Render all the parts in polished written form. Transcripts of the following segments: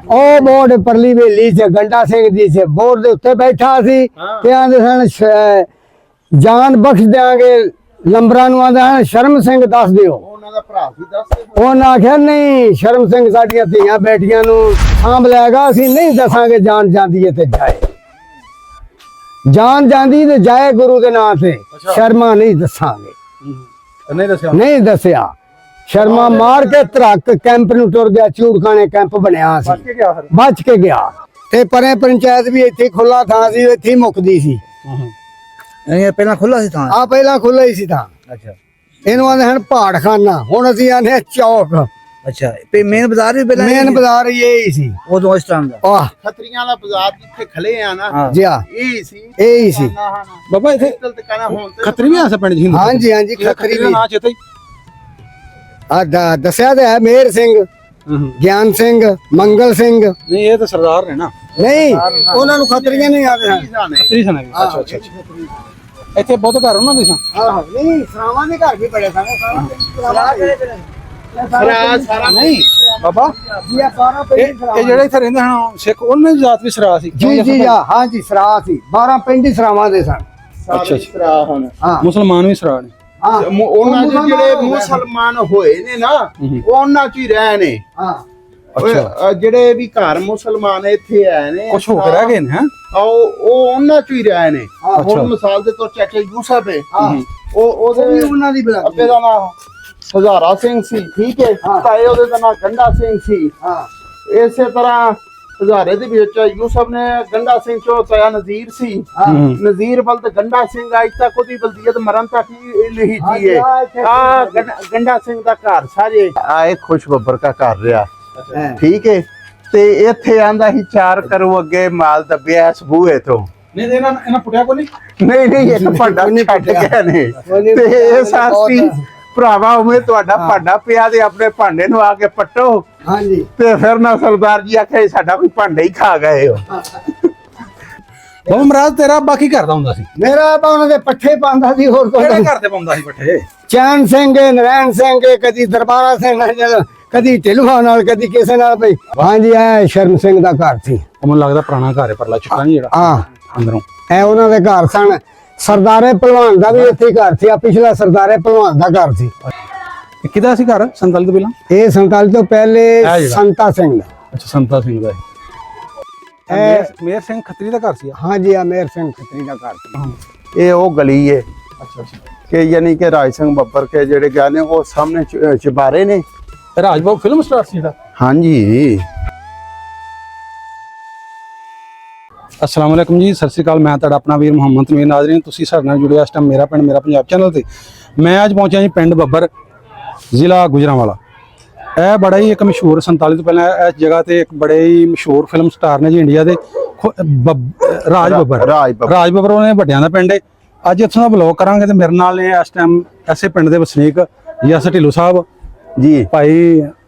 ਉਹ ਬੋਰਡ ਪਰਲੀ ਵੇਲੀ ਚ ਗੰਡਾ ਸਿੰਘ ਜੀ ਸੀ ਬੋਰਡ ਦੇ ਉੱਤੇ ਬੈਠਾ ਸੀ ਤੇ ਆਂਦੇ ਸਨ ਜਾਨ ਬਖਸ਼ ਦਿਆਂਗੇ ਲੰਬਰਾਂ ਨੂੰ ਆਂਦਾ ਸ਼ਰਮ ਸਿੰਘ ਦੱਸ ਦਿਓ ਉਹਨਾਂ ਦਾ ਭਰਾ ਸੀ ਦੱਸ ਉਹਨਾਂ ਆਖਿਆ ਨਹੀਂ ਸ਼ਰਮ ਸਿੰਘ ਸਾਡੀਆਂ ਧੀਆਂ ਬੇਟੀਆਂ ਨੂੰ ਸਾਂਭ ਲੈਗਾ ਅਸੀਂ ਨਹੀਂ ਦੱਸਾਂਗੇ ਜਾਨ ਜਾਂਦੀ ਹੈ ਤੇ ਜਾਏ ਜਾਨ ਜਾਂਦੀ ਤੇ ਜਾਏ ਗੁਰੂ ਦੇ ਨਾਂ ਤੇ ਸ਼ਰਮਾ ਨਹੀਂ ਦੱਸਾਂਗੇ ਨਹੀਂ ਦੱਸਿਆ ਸ਼ਰਮਾ ਮਾਰ ਕੇ ਧਰਕ ਕੈਂਪ ਨੂੰ ਟੁਰ ਗਿਆ ਚੂੜਖਾਨੇ ਕੈਂਪ ਬਣਿਆ ਸੀ ਬਚ ਕੇ ਗਿਆ ਤੇ ਪਰੇ ਪੰਚਾਇਤ ਵੀ ਇੱਥੇ ਖੁੱਲਾ ਥਾਂ ਸੀ ਇੱਥੇ ਮੁੱਕਦੀ ਸੀ ਇਹ ਪਹਿਲਾਂ ਖੁੱਲਾ ਸੀ ਥਾਂ ਪਹਿਲਾਂ ਖੁੱਲਾ ਹੀ ਸੀ ਥਾਂ ਅੱਛਾ ਇਹਨੂੰ ਆਂਦੇ ਹਨ ਪਹਾੜਖਾਨਾ ਹੁਣ ਅਸੀਂ ਆਨੇ ਚੌਕ ਅੱਛਾ ਤੇ ਮੇਨ ਬਾਜ਼ਾਰ ਵੀ ਪਹਿਲਾਂ ਮੇਨ ਬਾਜ਼ਾਰ ਇਹ ਸੀ ਉਦੋਂ ਇਸ ਟਾਈਮ ਦਾ ਆਹ ਖੱਤਰੀਆਂ ਵਾਲਾ ਬਾਜ਼ਾਰ ਜਿੱਥੇ ਖਲੇ ਆ ਨਾ ਜੀ ਆ ਇਹ ਸੀ ਇਹ ਸੀ ਬਾਬਾ ਇੱਥੇ ਖੱਤਰੀ ਵੀ ਆ ਪਿੰਡ ਜੀ ਹਾਂਜੀ ਹਾਂਜੀ ਖੱਤਰੀ ਦਾ ਵੀ ਨਾਂ ਚੇਤਾ ਹੀ ਆ ਦੱਸਿਆ ਤਾਂ ਹੈ ਮੇਰ ਸਿੰਘ ਗਿਆਨ ਸਿੰਘ ਮੰਗਲ ਸਿੰਘ ਨਹੀਂ ਇਹ ਤਾਂ ਸਰਦਾਰ ਨੇ ਨਾ ਨਹੀਂ ਉਹਨਾਂ ਨੂੰ ਖੱਤਰੀਆਂ ਨਹੀਂ ਆਦੇ ਹਨ ਖੱਤਰੀ ਸਨ ਅੱਛਾ ਅੱਛਾ ਇੱਥੇ ਬਹੁਤ ਘਰ ਉਹਨਾਂ ਦੇ ਸਨ ਆਹ ਨਹੀਂ ਸਰਾਵਾਂ ਦੇ ਘਰ ਵੀ ਬੜੇ ਸਨ ਸਾਰਾ ਨਹੀਂ ਬਾਬਾ ਜੀ ਆ 12 ਪਿੰਡ ਇਹ ਜਿਹੜੇ ਇੱਥੇ ਰਹਿੰਦੇ ਹਨ ਸਿੱਖ ਉਹਨਾਂ ਦੀ ਜਾਤ ਵੀ ਸਰਾ ਸੀ ਜੀ ਜੀ ਹਾਂ ਜੀ ਸਰਾ ਸੀ 12 ਪਿੰਡ ਹੀ ਸਰਾਵਾਂ ਦੇ ਸਨ ਅੱਛਾ ਸਰਾ ਹੁਣ ਹਾਂ ਮੁਸਲਮਾਨ ਵੀ ਸਰਾ ਨੇ ਹਾਂ ਉਹਨਾਂ ਦੇ ਜਿਹੜੇ ਮੁਸਲਮਾਨ ਹੋਏ ਨੇ ਨਾ ਉਹਨਾਂ ਚ ਹੀ ਰਹੇ ਨੇ ਹਾਂ ਜਿਹੜੇ ਵੀ ਘਰ ਮੁਸਲਮਾਨ ਇੱਥੇ ਆਏ ਨੇ ਕੁਛ ਹੋ ਕੇ ਰਹਿ ਗਏ ਨੇ ਹੈ ਉਹ ਉਹਨਾਂ ਚ ਹੀ ਰਹੇ ਨੇ ਅੱਛਾ। ਹੁਣ ਮਿਸਾਲ ਦੇ ਤੌਰ ਚਾਚਾ ਯੂਸਫ ਹੈ ਹਾਂ ਉਹਦੇ ਉਹ ਵੀ ਉਹਨਾਂ ਦੀ ਬਲਾ ਅੱਬੇ ਦਾ ਨਾਮ ਹਜ਼ਾਰਾ ਸਿੰਘ ਸੀ ਠੀਕ ਹੈ ਤਾਏ ਉਹਦੇ ਦਾ ਨਾਮ ਗੰਡਾ ਸਿੰਘ ਸੀ ਹਾਂ ਇਸੇ ਤਰ੍ਹਾਂ ਹਜ਼ਾਰੇ ਦੇ ਵਿੱਚ ਯੂਸਫ ਨੇ ਗੰਡਾ ਸਿੰਘ ਚੋਂ ਤਾਇਆ ਨਜ਼ੀਰ ਸੀ ਨਜ਼ੀਰ ਬਲ ਤੇ ਗੰਡਾ ਸਿੰਘ ਅੱਜ ਤੱਕ ਉਹਦੀ ਬਲਦੀਅਤ ਮਰਨ ਤੱਕ ਹੀ ਲਿਖੀ ਜੀ ਹੈ ਆ ਗੰਡਾ ਸਿੰਘ ਦਾ ਘਰ ਸਾਰੇ ਆਏ ਖੁਸ਼ ਬੱਬਰ ਦਾ ਘਰ ਰਿਹਾ ਠੀਕ ਹੈ ਤੇ ਇੱਥੇ ਆਂਦਾ ਸੀ 4 ਕਰੋ ਅੱਗੇ ਮਾਲ ਦੱਬਿਆ ਇਸ ਬੂਹੇ ਤੋਂ ਨਹੀਂ ਇਹਨਾਂ ਪੁੱਟਿਆ ਕੋ ਨਹੀਂ ਨਹੀਂ ਇੱਕ ਭਾਂਡਾ ਛੱਡ ਗਏ ਨੇ ਤੇ ਇਹ ਸਾਸੀ ਭਰਾਵਾ ਉਵੇਂ ਤੁਹਾਡਾ ਭਾਂਡਾ ਪਿਆ ਤੇ ਆਪਣੇ ਭਾਂਡੇ ਨੂੰ ਆ ਕੇ ਪੱਟੋ ਹਾਂਜੀ ਤੇ ਫਿਰ ਨਾ ਸਰਦਾਰ ਜੀ ਆਖੇ ਸਾਡਾ ਕੋਈ ਭਾਂਡਾ ਹੀ ਖਾ ਗਏ ਹੋ ਬਾਬਾ ਮਹਾਰਾਜ ਤੇਰਾ ਬਾਕੀ ਕਰਦਾ ਹੁੰਦਾ ਸੀ ਮੇਰਾ ਤਾਂ ਉਹਨਾਂ ਦੇ ਪੱਠੇ ਪਾਉਂਦਾ ਸੀ ਹੋਰ ਕੋਈ ਕਿਹੜੇ ਘਰ ਤੇ ਪਾਉਂਦਾ ਸੀ ਪੱਠੇ ਚੈਨ ਸਿੰਘ ਨਰੈਣ ਸਿੰਘ ਕਦੀ ਦਰਬਾਰਾ ਸਿੰਘ ਨਾਲ ਕਦੀ ਢਿਲਵਾ ਨਾਲ ਕਦੀ ਕਿਸੇ ਨਾਲ ਭਈ ਹਾਂਜੀ ਐ ਸ਼ਰਮ ਸਿੰਘ ਦਾ ਘਰ ਸੀ ਮੈਨੂੰ ਲੱਗਦਾ ਪੁਰਾਣਾ ਘਰ ਹੈ ਪਰਲਾ ਚੁੱਕਾ ਨਹੀਂ ਜਿਹੜਾ ਹਾਂ ਅੰਦਰੋਂ ਐ ਉਹਨਾਂ ਦੇ ਘਰ ਸਨ ਸਰਦਾਰੇ ਪਹਿਲਵਾਨ ਦਾ ਵੀ ਇੱਥੇ ਘਰ ਸੀ ਆ ਪਿਛਲਾ ਸਰਦਾਰੇ ਪਹਿਲਵਾਨ ਦਾ ਘਰ ਸੀ ਕਿਹਦਾ ਸੀ ਘਰ 47 ਤੋਂ ਪਹਿਲਾਂ ਇਹ 47 ਤੋਂ ਪਹਿਲੇ ਜਿਹੜਾ। ਸੰਤਾ ਸਿੰਘ ਦਾ ਅੱਛਾ ਸੰਤਾ ਸਿੰਘ ਦਾ ਮੇਰ ਸਿੰਘ ਖੱਤਰੀ ਦਾ ਘਰ ਸੀ ਹਾਂਜੀ ਆ ਮੇਰ ਸਿੰਘ ਖੱਤਰੀ ਦਾ ਘਰ ਸੀ ਇਹ ਉਹ ਗਲੀ ਹੈ ਅੱਛਾ ਅੱਛਾ ਕਿ ਯਾਨੀ ਕਿ ਰਾਜ ਸਿੰਘ ਬੱਬਰ ਕੇ ਜਿਹੜੇ ਗਏ ਨੇ ਉਹ ਸਾਹਮਣੇ ਚਬਾਰੇ ਨੇ ਰਾਜਬਾਗ ਫਿਲਮ ਸਟਾਰ ਸੀ ਜਿਹੜਾ ਹਾਂਜੀ अस्सलाम वालेकुम जी सत श्री अकाल मैं ਤੁਹਾਡਾ ਆਪਣਾ ਵੀਰ ਮੁਹੰਮਦ ਤਨਵੀਰ ਨਾਜ਼ਰੀਨ ਤੁਸੀਂ ਸਾਡੇ ਨਾਲ ਜੁੜੇ ਇਸ ਟਾਈਮ ਮੇਰਾ ਪਿੰਡ ਮੇਰਾ ਪੰਜਾਬ ਚੈਨਲ ਤੇ ਮੈਂ ਅੱਜ ਪਹੁੰਚਿਆ ਜੀ ਪਿੰਡ ਬੱਬਰ ਜ਼ਿਲ੍ਹਾ ਗੁਜਰਾਂਵਾਲਾ ਇਹ ਬੜਾ ਹੀ ਇੱਕ ਮਸ਼ਹੂਰ 47 ਤੋਂ ਪਹਿਲਾਂ ਇਸ ਜਗ੍ਹਾ ਤੇ ਇੱਕ ਬੜੇ ਹੀ ਮਸ਼ਹੂਰ ਫਿਲਮ ਸਟਾਰ ਨੇ ਜੀ ਇੰਡੀਆ ਦੇ ਰਾਜ ਬੱਬਰ ਉਹਨੇ ਵੱਡਿਆਂ ਦਾ ਪਿੰਡ ਹੈ ਅੱਜ ਇੱਥੋਂ ਦਾ ਬਲੌਗ ਕਰਾਂਗੇ ਤੇ ਮੇਰੇ ਨਾਲ ਨੇ ਇਸ ਟਾਈਮ ਐਸੇ ਪਿੰਡ ਦੇ ਵਸਨੀਕ ਯਸ ਢਿੱਲੋਂ ਸਾਹਿਬ ਜੀ ਭਾਈ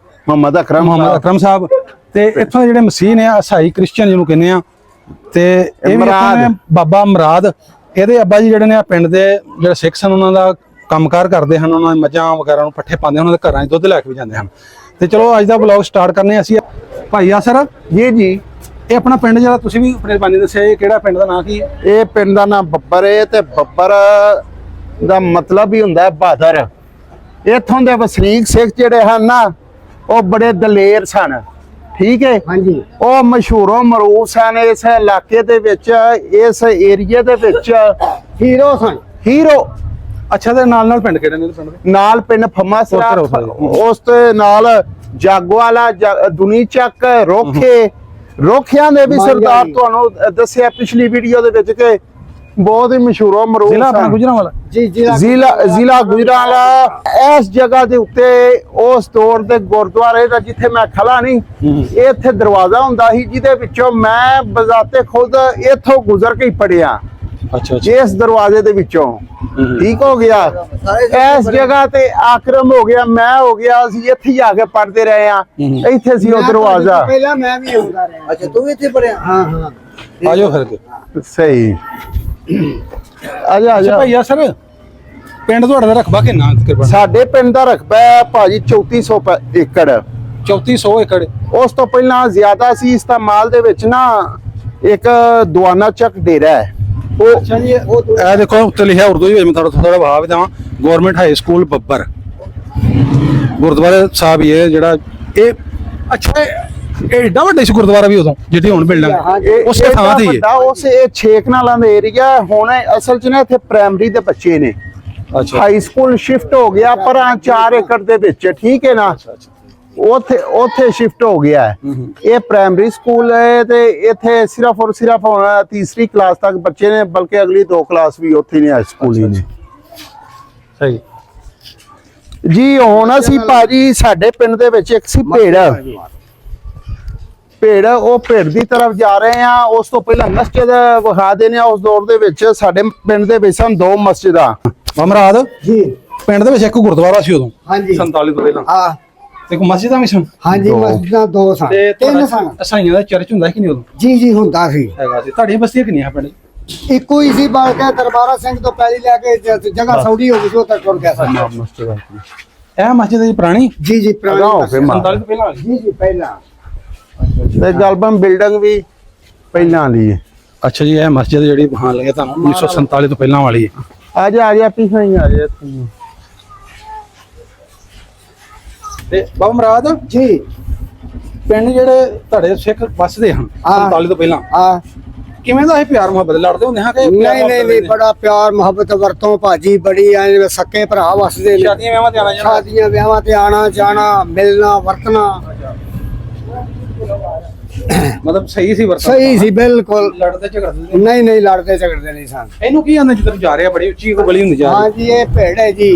ਮੁਹੰਮਦ ਅਕਰਮ ਸਾਹਿਬ ਤੇ ਇੱਥੋਂ ਦੇ ਜਿਹੜੇ ਮਸੀਹ ਨੇ ਈਸਾਈ ਕ੍ਰਿਸਚੀਅਨ ਜਿਹਨੂੰ ਕਹਿੰਦੇ ਆ ਤੇ ਇਹ ਵੀ ਨੇ ਬਾਬਾ ਮਰਾਦ ਇਹਦੇ ਅੱਬਾ ਜੀ ਜਿਹੜੇ ਨੇ ਪਿੰਡ ਦੇ ਜਿਹੜੇ ਸਿੱਖ ਸਨ ਉਹਨਾਂ ਦਾ ਕੰਮਕਾਰ ਕਰਦੇ ਹਨ ਉਹਨਾਂ ਦੇ ਮੱਝਾਂ ਵਗੈਰਾ ਨੂੰ ਪੱਠੇ ਪਾਉਂਦੇ ਉਹਨਾਂ ਦੇ ਘਰਾਂ 'ਚ ਦੁੱਧ ਲੈ ਕੇ ਵੀ ਜਾਂਦੇ ਹਨ ਤੇ ਚਲੋ ਅੱਜ ਦਾ ਵਲੌਗ ਸਟਾਰਟ ਕਰਨੇ ਅਸੀਂ ਭਾਈ ਆਸਰ ਜੀ ਇਹ ਆਪਣਾ ਪਿੰਡ ਜਿਹੜਾ ਤੁਸੀਂ ਵੀ ਆਪਣੇ ਬਾਨੀ ਦੱਸਿਆ ਇਹ ਕਿਹੜਾ ਪਿੰਡ ਦਾ ਨਾਂ ਕੀ ਹੈ ਇਹ ਪਿੰਡ ਦਾ ਨਾਮ ਬੱਬਰ ਹੈ ਤੇ ਬੱਬਰ ਦਾ ਮਤਲਬ ਹੀ ਹੁੰਦਾ ਹੈ ਬਹਾਦਰ ਇੱਥੋਂ ਦੇ ਵਸਨੀਕ ਸਿੱਖ ਜਿਹੜੇ ਹਨ ਨਾ ਉਹ ਬੜੇ ਦਲੇਰ ਸਨ ਠੀਕ ਹੈ ਹਾਂਜੀ ਉਹ ਮਸ਼ਹੂਰੋ ਮਰੂਫ ਹਨ ਇਸ ਇਲਾਕੇ ਦੇ ਵਿੱਚ ਇਸ ਏਰੀਏ ਦੇ ਵਿੱਚ ਹੀਰੋ ਸਨ ਹੀਰੋ ਅੱਛਾ ਤੇ ਨਾਲ ਪਿੰਡ ਕਿਹੜੇ ਨੇ ਪਿੰਡ ਦੇ ਨਾਲ ਪਿੰਡ ਫੰਮਾ ਸਰਾ ਉਸ ਤੇ ਨਾਲ ਜਾਗਵਾਲਾ ਦੁਨੀ ਚੱਕ ਰੋਖਿਆਂ ਦੇ ਵੀ ਸਰਦਾਰ ਤੁਹਾਨੂੰ ਦੱਸਿਆ ਪਿਛਲੀ ਵੀਡੀਓ ਦੇ ਵਿੱਚ ਕਿ ਬਹੁਤ ਹੀ ਮਸ਼ਹੂਰ ਮਰੂਫ ਜ਼ਿਲ੍ਹਾ ਆਪਣਾ ਗੁਜਰਾਂਵਾਲਾ ਜੀ ਜ਼ਿਲ੍ਹਾ ਗੁਜਰਾਂਵਾਲਾ ਇਸ ਜਗ੍ਹਾ ਦੇ ਉੱਤੇ ਉਸ ਦੌਰ ਦੇ ਗੁਰਦੁਆਰੇ ਦਾ ਜਿੱਥੇ ਮੈਂ ਖੜਾ ਨਹੀਂ ਇੱਥੇ ਦਰਵਾਜ਼ਾ ਹੁੰਦਾ ਸੀ ਜਿਹਦੇ ਵਿੱਚੋਂ ਮੈਂ ਬਜ਼ਾਤੇ ਖੁਦ ਇੱਥੋਂ ਗੁਜ਼ਰ ਕੇ ਹੀ ਪੜਿਆ ਅੱਛਾ ਇਸ ਦਰਵਾਜ਼ੇ ਦੇ ਵਿੱਚੋਂ ਠੀਕ ਹੋ ਗਿਆ ਇਸ ਜਗ੍ਹਾ ਤੇ ਆਕਰਮ ਹੋ ਗਿਆ ਮੈਂ ਹੋ ਗਿਆ ਅਸੀਂ ਇੱਥੇ ਹੀ ਆ ਕੇ ਪੜਦੇ ਰਹੇ ਆ ਇੱਥੇ ਸੀ ਉਹ ਦਰਵਾਜ਼ਾ ਪਹਿਲਾਂ ਮੈਂ ਵੀ ਆਉਂਦਾ ਰਿਹਾ ਅੱਛਾ ਤੂੰ ਵੀ ਇੱਥੇ ਪੜਿਆ ਹਾਂ ਹਾਂ ਆਜੋ ਫਿਰ ਕੇ ਸਹੀ ਆਜਾ ਭਾਈ ਆ ਸਰ ਪਿੰਡ ਤੁਹਾਡਾ ਦਾ ਰਕਬਾ ਕਿੰਨਾ ਤਕਰੀਬਨ ਸਾਡੇ ਪਿੰਡ ਦਾ ਰਕਬਾ ਹੈ ਭਾਜੀ 3400 ਏਕੜ 3400 ਏਕੜ। ਉਸ ਤੋਂ ਪਹਿਲਾਂ ਜ਼ਿਆਦਾ ਸੀ। ਇਸਤੇਮਾਲ ਦੇ ਵਿੱਚ ਨਾ ਇੱਕ ਦੁਆਨਾ ਚੱਕ ਡੇਰਾ ਹੈ ਉਹ ਅੱਛਾ ਜੀ, ਇਹ ਦੇਖੋ ਉੱਤੇ ਲਿਖਿਆ ਉਰਦੂ ਵਿੱਚ, ਮੈਂ ਥੋੜਾ ਭਾਵ ਦੇਵਾਂ, ਗਵਰਨਮੈਂਟ ਹਾਈ ਸਕੂਲ ਬੱਬਰ ਗੁਰਦੁਆਰਾ ਸਾਹਿਬ ਹੀ ਹੈ ਜਿਹੜਾ ਇਹ। ਅੱਛਾ, ਇਹ ਏਡਾ ਵੱਡਾ ਸੀ ਗੁਰਦੁਆਰਾ ਵੀ ਉਦੋਂ ਜਿਹੜੀ ਹੁਣ ਬਿਲਡਿੰਗ ਉਸੇ ਥਾਂ ਤੇ ਹੀ ਹੈ। ਉਸ ਇਹ ਛੇਕ ਨਾਲਾਂ ਦਾ ਏਰੀਆ ਹੁਣ ਅਸਲ 'ਚ ਨਾ ਇੱਥੇ ਪ੍ਰਾਇਮਰੀ ਦੇ ਬੱਚੇ ਨੇ। ਅੱਛਾ ਹਾਈ ਸਕੂਲ ਸ਼ਿਫਟ ਹੋ ਗਿਆ ਪਰ 4 ਏਕੜ ਦੇ ਵਿੱਚ, ਠੀਕ ਹੈ ਨਾ, ਉੱਥੇ ਸ਼ਿਫਟ ਹੋ ਗਿਆ ਹੈ। ਇਹ ਪ੍ਰਾਇਮਰੀ ਸਕੂਲ ਹੈ ਤੇ ਇੱਥੇ ਸਿਰਫ ਔਰ ਸਿਰਫ ਹੁਣ ਤੀਸਰੀ ਕਲਾਸ ਤੱਕ ਬੱਚੇ ਨੇ, ਬਲਕਿ ਅਗਲੀ 2 ਕਲਾਸ ਵੀ ਉੱਥੇ ਨੇ ਹਾਈ ਸਕੂਲ ਹੀ ਨੇ। ਸਹੀ ਜੀ ਹੁਣ ਅਸੀਂ ਭਾਜੀ ਸਾਡੇ ਪਿੰਡ ਦੇ ਵਿੱਚ ਇੱਕ ਸੀ ਭੇੜ, ਉਹ ਭੇੜ ਦੀ ਤਰਫ ਜਾ ਰਹੇ ਆ। ਉਸ ਤੋਂ ਪਹਿਲਾਂ ਮਸਜਿਦ ਵਿਖਾ ਦੇਣੇ ਆ। ਉਸ ਦੌਰ ਦੇ ਵਿੱਚ ਸਾਡੇ ਪਿੰਡ ਦੇ ਵਿੱਚ ਸਨ 2 ਮਸਜਿਦਾਂ। ਮਮਰਾਦ ਜੀ ਪਿੰਡ ਦੇ ਵਿੱਚ ਇੱਕ ਗੁਰਦੁਆਰਾ ਸੀ ਉਦੋਂ ਹਾਂਜੀ 47 ਤੋਂ ਪਹਿਲਾਂ, ਹਾਂ ਤੇ ਇੱਕ ਮਸਜਿਦਾਂ ਵੀ ਸਨ। ਹਾਂਜੀ ਮਸਜਿਦਾਂ 2 ਸਨ, 3 ਸਨ। ਅਸਾਈਆਂ ਦਾ ਚਰਚ ਹੁੰਦਾ ਸੀ ਕਿ ਨਹੀਂ ਉਦੋਂ? ਜੀ ਹੁੰਦਾ ਸੀ। ਹੈਗਾ ਸੀ। ਤੁਹਾਡੀਆਂ ਬਸਤੀਆਂ ਕਿੰਨੀਆਂ ਪਿੰਡ 'ਚ? ਇੱਕੋ ਹੀ ਸੀ, ਬਲਕਿ ਦਰਬਾਰਾ ਸਿੰਘ ਤੋਂ ਪਹਿਲੀ ਲੈ ਕੇ ਜਗ੍ਹਾ ਸੌੜੀ ਹੋ ਗਈ ਸੀ ਉੱਥੇ ਟੁਰ ਗਿਆ ਸੀ। ਇਹ ਮਸਜਿਦ ਜੀ ਪੁਰਾਣੀ ਜੀ ਪੁਰਾਣੀ ਹੋ ਗਏ 47 ਤੋਂ ਪਹਿਲਾਂ ਵਾਲੀ। ਜੀ ਪਹਿਲਾਂ ਤੇ ਗਲਬਨ ਬਿਲਡਿੰਗ ਵੀ ਪਹਿਲਾਂ ਦੀ ਹੈ। ਅੱਛਾ ਜੀ, ਇਹ ਮਸਜਿਦ ਜਿਹੜੀ ਬਹਾਨ ਲੱਗੇ ਤੁਹਾਨੂੰ 1947 ਤੋਂ ਪਹਿਲਾਂ ਵਾਲੀ ਹੈ। ਆ ਜਾ ਪਿੱਛੇ ਹੀ ਆ ਜਾ। ਤੇ ਬਾਬਾ ਮਰਾਦ ਜੀ ਪਿੰਡ ਜਿਹੜੇ ਤੁਹਾਡੇ ਸਿੱਖ ਵੱਸਦੇ ਹਨ 47 ਤੋਂ ਪਹਿਲਾਂ, ਹਾਂ ਕਿਵੇਂ ਦਾ ਇਹ ਪਿਆਰ ਮੁਹੱਬਤ ਲੜਦੇ ਹੁੰਦੇ ਹਾਂ ਕਿ ਨਹੀਂ ਬੜਾ ਪਿਆਰ ਮੁਹੱਬਤ ਵਰਤੋਂ ਭਾਜੀ ਬੜੀ ਐ, ਸੱਕੇ ਭਰਾ ਵਸਦੇ ਨੇ। ਸ਼ਾਦੀਆਂ ਵਿਆਹਾਂ ਤੇ ਆਣਾ ਜਾਣਾ? ਸ਼ਾਦੀਆਂ ਵਿਆਹਾਂ ਤੇ ਆਣਾ ਜਾਣਾ, ਮਿਲਣਾ ਵਰਤਣਾ ਮਤਲਬ ਸਹੀ ਸੀ ਵਰਤਨ? ਸਹੀ ਸੀ ਬਿਲਕੁਲ। ਲੜਦੇ ਝਗੜਦੇ? ਨਹੀਂ ਲੜਦੇ ਝਗੜਦੇ ਨਹੀਂ ਸਨ। ਇਹਨੂੰ ਕੀ ਆਂਦੇ ਜਿੱਧਰ ਜਾ ਰਿਹਾ ਬੜੀ ਉੱਚੀ ਗਲੀ ਹੁੰਦੀ ਜਾ ਰਹੀ? ਹਾਂਜੀ ਇਹ ਭੇੜ ਹੈ ਜੀ।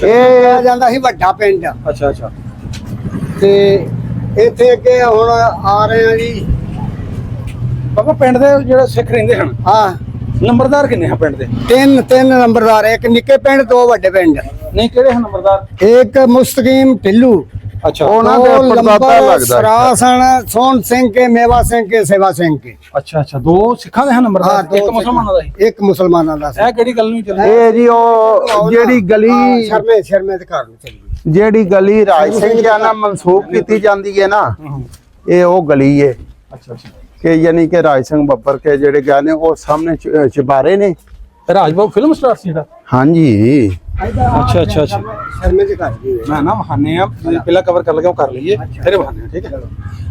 ਇਹ ਆ ਜਾਂਦਾ ਸੀ ਵੱਡਾ ਪਿੰਡ, ਅੱਛਾ ਅੱਛਾ। ਤੇ ਇੱਥੇ ਅੱਗੇ ਹੁਣ ਆ ਰਹੇ ਆ ਜੀ। ਬਾਬਾ ਪਿੰਡ ਦੇ ਜਿਹੜੇ ਸਿੱਖ ਰਹਿੰਦੇ ਹਨ, ਹਾਂ ਨੰਬਰਦਾਰ ਕਿੰਨੇ ਹਨ ਪਿੰਡ ਦੇ? 3 ਨੰਬਰਦਾਰ, ਇੱਕ ਨਿੱਕੇ ਪਿੰਡ 2 ਵੱਡੇ ਪਿੰਡ। ਨਹੀਂ, ਕਿਹੜੇ ਹਨ ਨੰਬਰਦਾਰ? ਇੱਕ ਮੁਸਤਕੀਮ ਢਿੱਲੂ, ਅੱਛਾ ਉਹਨਾਂ ਦੇ ਪਰਦਾਦਾ ਲੱਗਦਾ। ਸਰਾਸਣ ਸੋਹਣ ਸਿੰਘ ਕੇ, ਮੇਵਾ ਸਿੰਘ ਕੇ, ਸੇਵਾ ਸਿੰਘ ਕੇ। ਅੱਛਾ ਅੱਛਾ। 2 ਸਿੱਖਾਂ ਦੇ ਹਨ ਨੰਬਰਦਾਰ, ਇੱਕ ਮੁਸਲਮਾਨਾਂ ਦਾ ਸੀ? ਇੱਕ ਮੁਸਲਮਾਨਾਂ ਦਾ ਸੀ। ਇਹ ਕਿਹੜੀ ਗੱਲ ਨਹੀਂ ਚੱਲਦੀ? ਇਹ ਜੀ ਉਹ ਜਿਹੜੀ ਗਲੀ ਸ਼ਰਮੇ ਦੇ ਘਰ ਨੂੰ ਚੱਲੀ। ਜਿਹੜੀ ਗਲੀ ਰਾਜ ਸਿੰਘ ਦਾ ਨਾਮ ਮਨਸੂਬ ਕੀਤੀ ਜਾਂਦੀ ਹੈ ਨਾ, ਇਹ ਉਹ ਗਲੀ ਹੈ ਅੱਛਾ ਅੱਛਾ। ਕਿ ਯਾਨੀ ਕਿ ਰਾਜ ਸਿੰਘ ਬੱਬਰ ਕੇ ਜਿਹੜੇ ਗਾਣੇ ਉਹ ਸਾਹਮਣੇ ਚਬਾਰੇ ਨੇ। ਰਾਜਬਾਬ ਫਿਲਮ ਸਟਾਰ ਸੀ ਜਿਹੜਾ? ਹਾਂਜੀ ਅੱਛਾ ਅੱਛਾ ਅੱਛਾ। ਸ਼ਰਮੇ ਦੇ ਘਰ ਦੀ ਮੈਂ ਨਾ ਵਹਾਨੇ ਆ, ਪਹਿਲਾਂ ਕਵਰ ਕਰ ਲਗੇ ਉਹ ਕਰ ਲਈਏ ਫਿਰ ਵਹਾਨੇ, ਠੀਕ ਹੈ?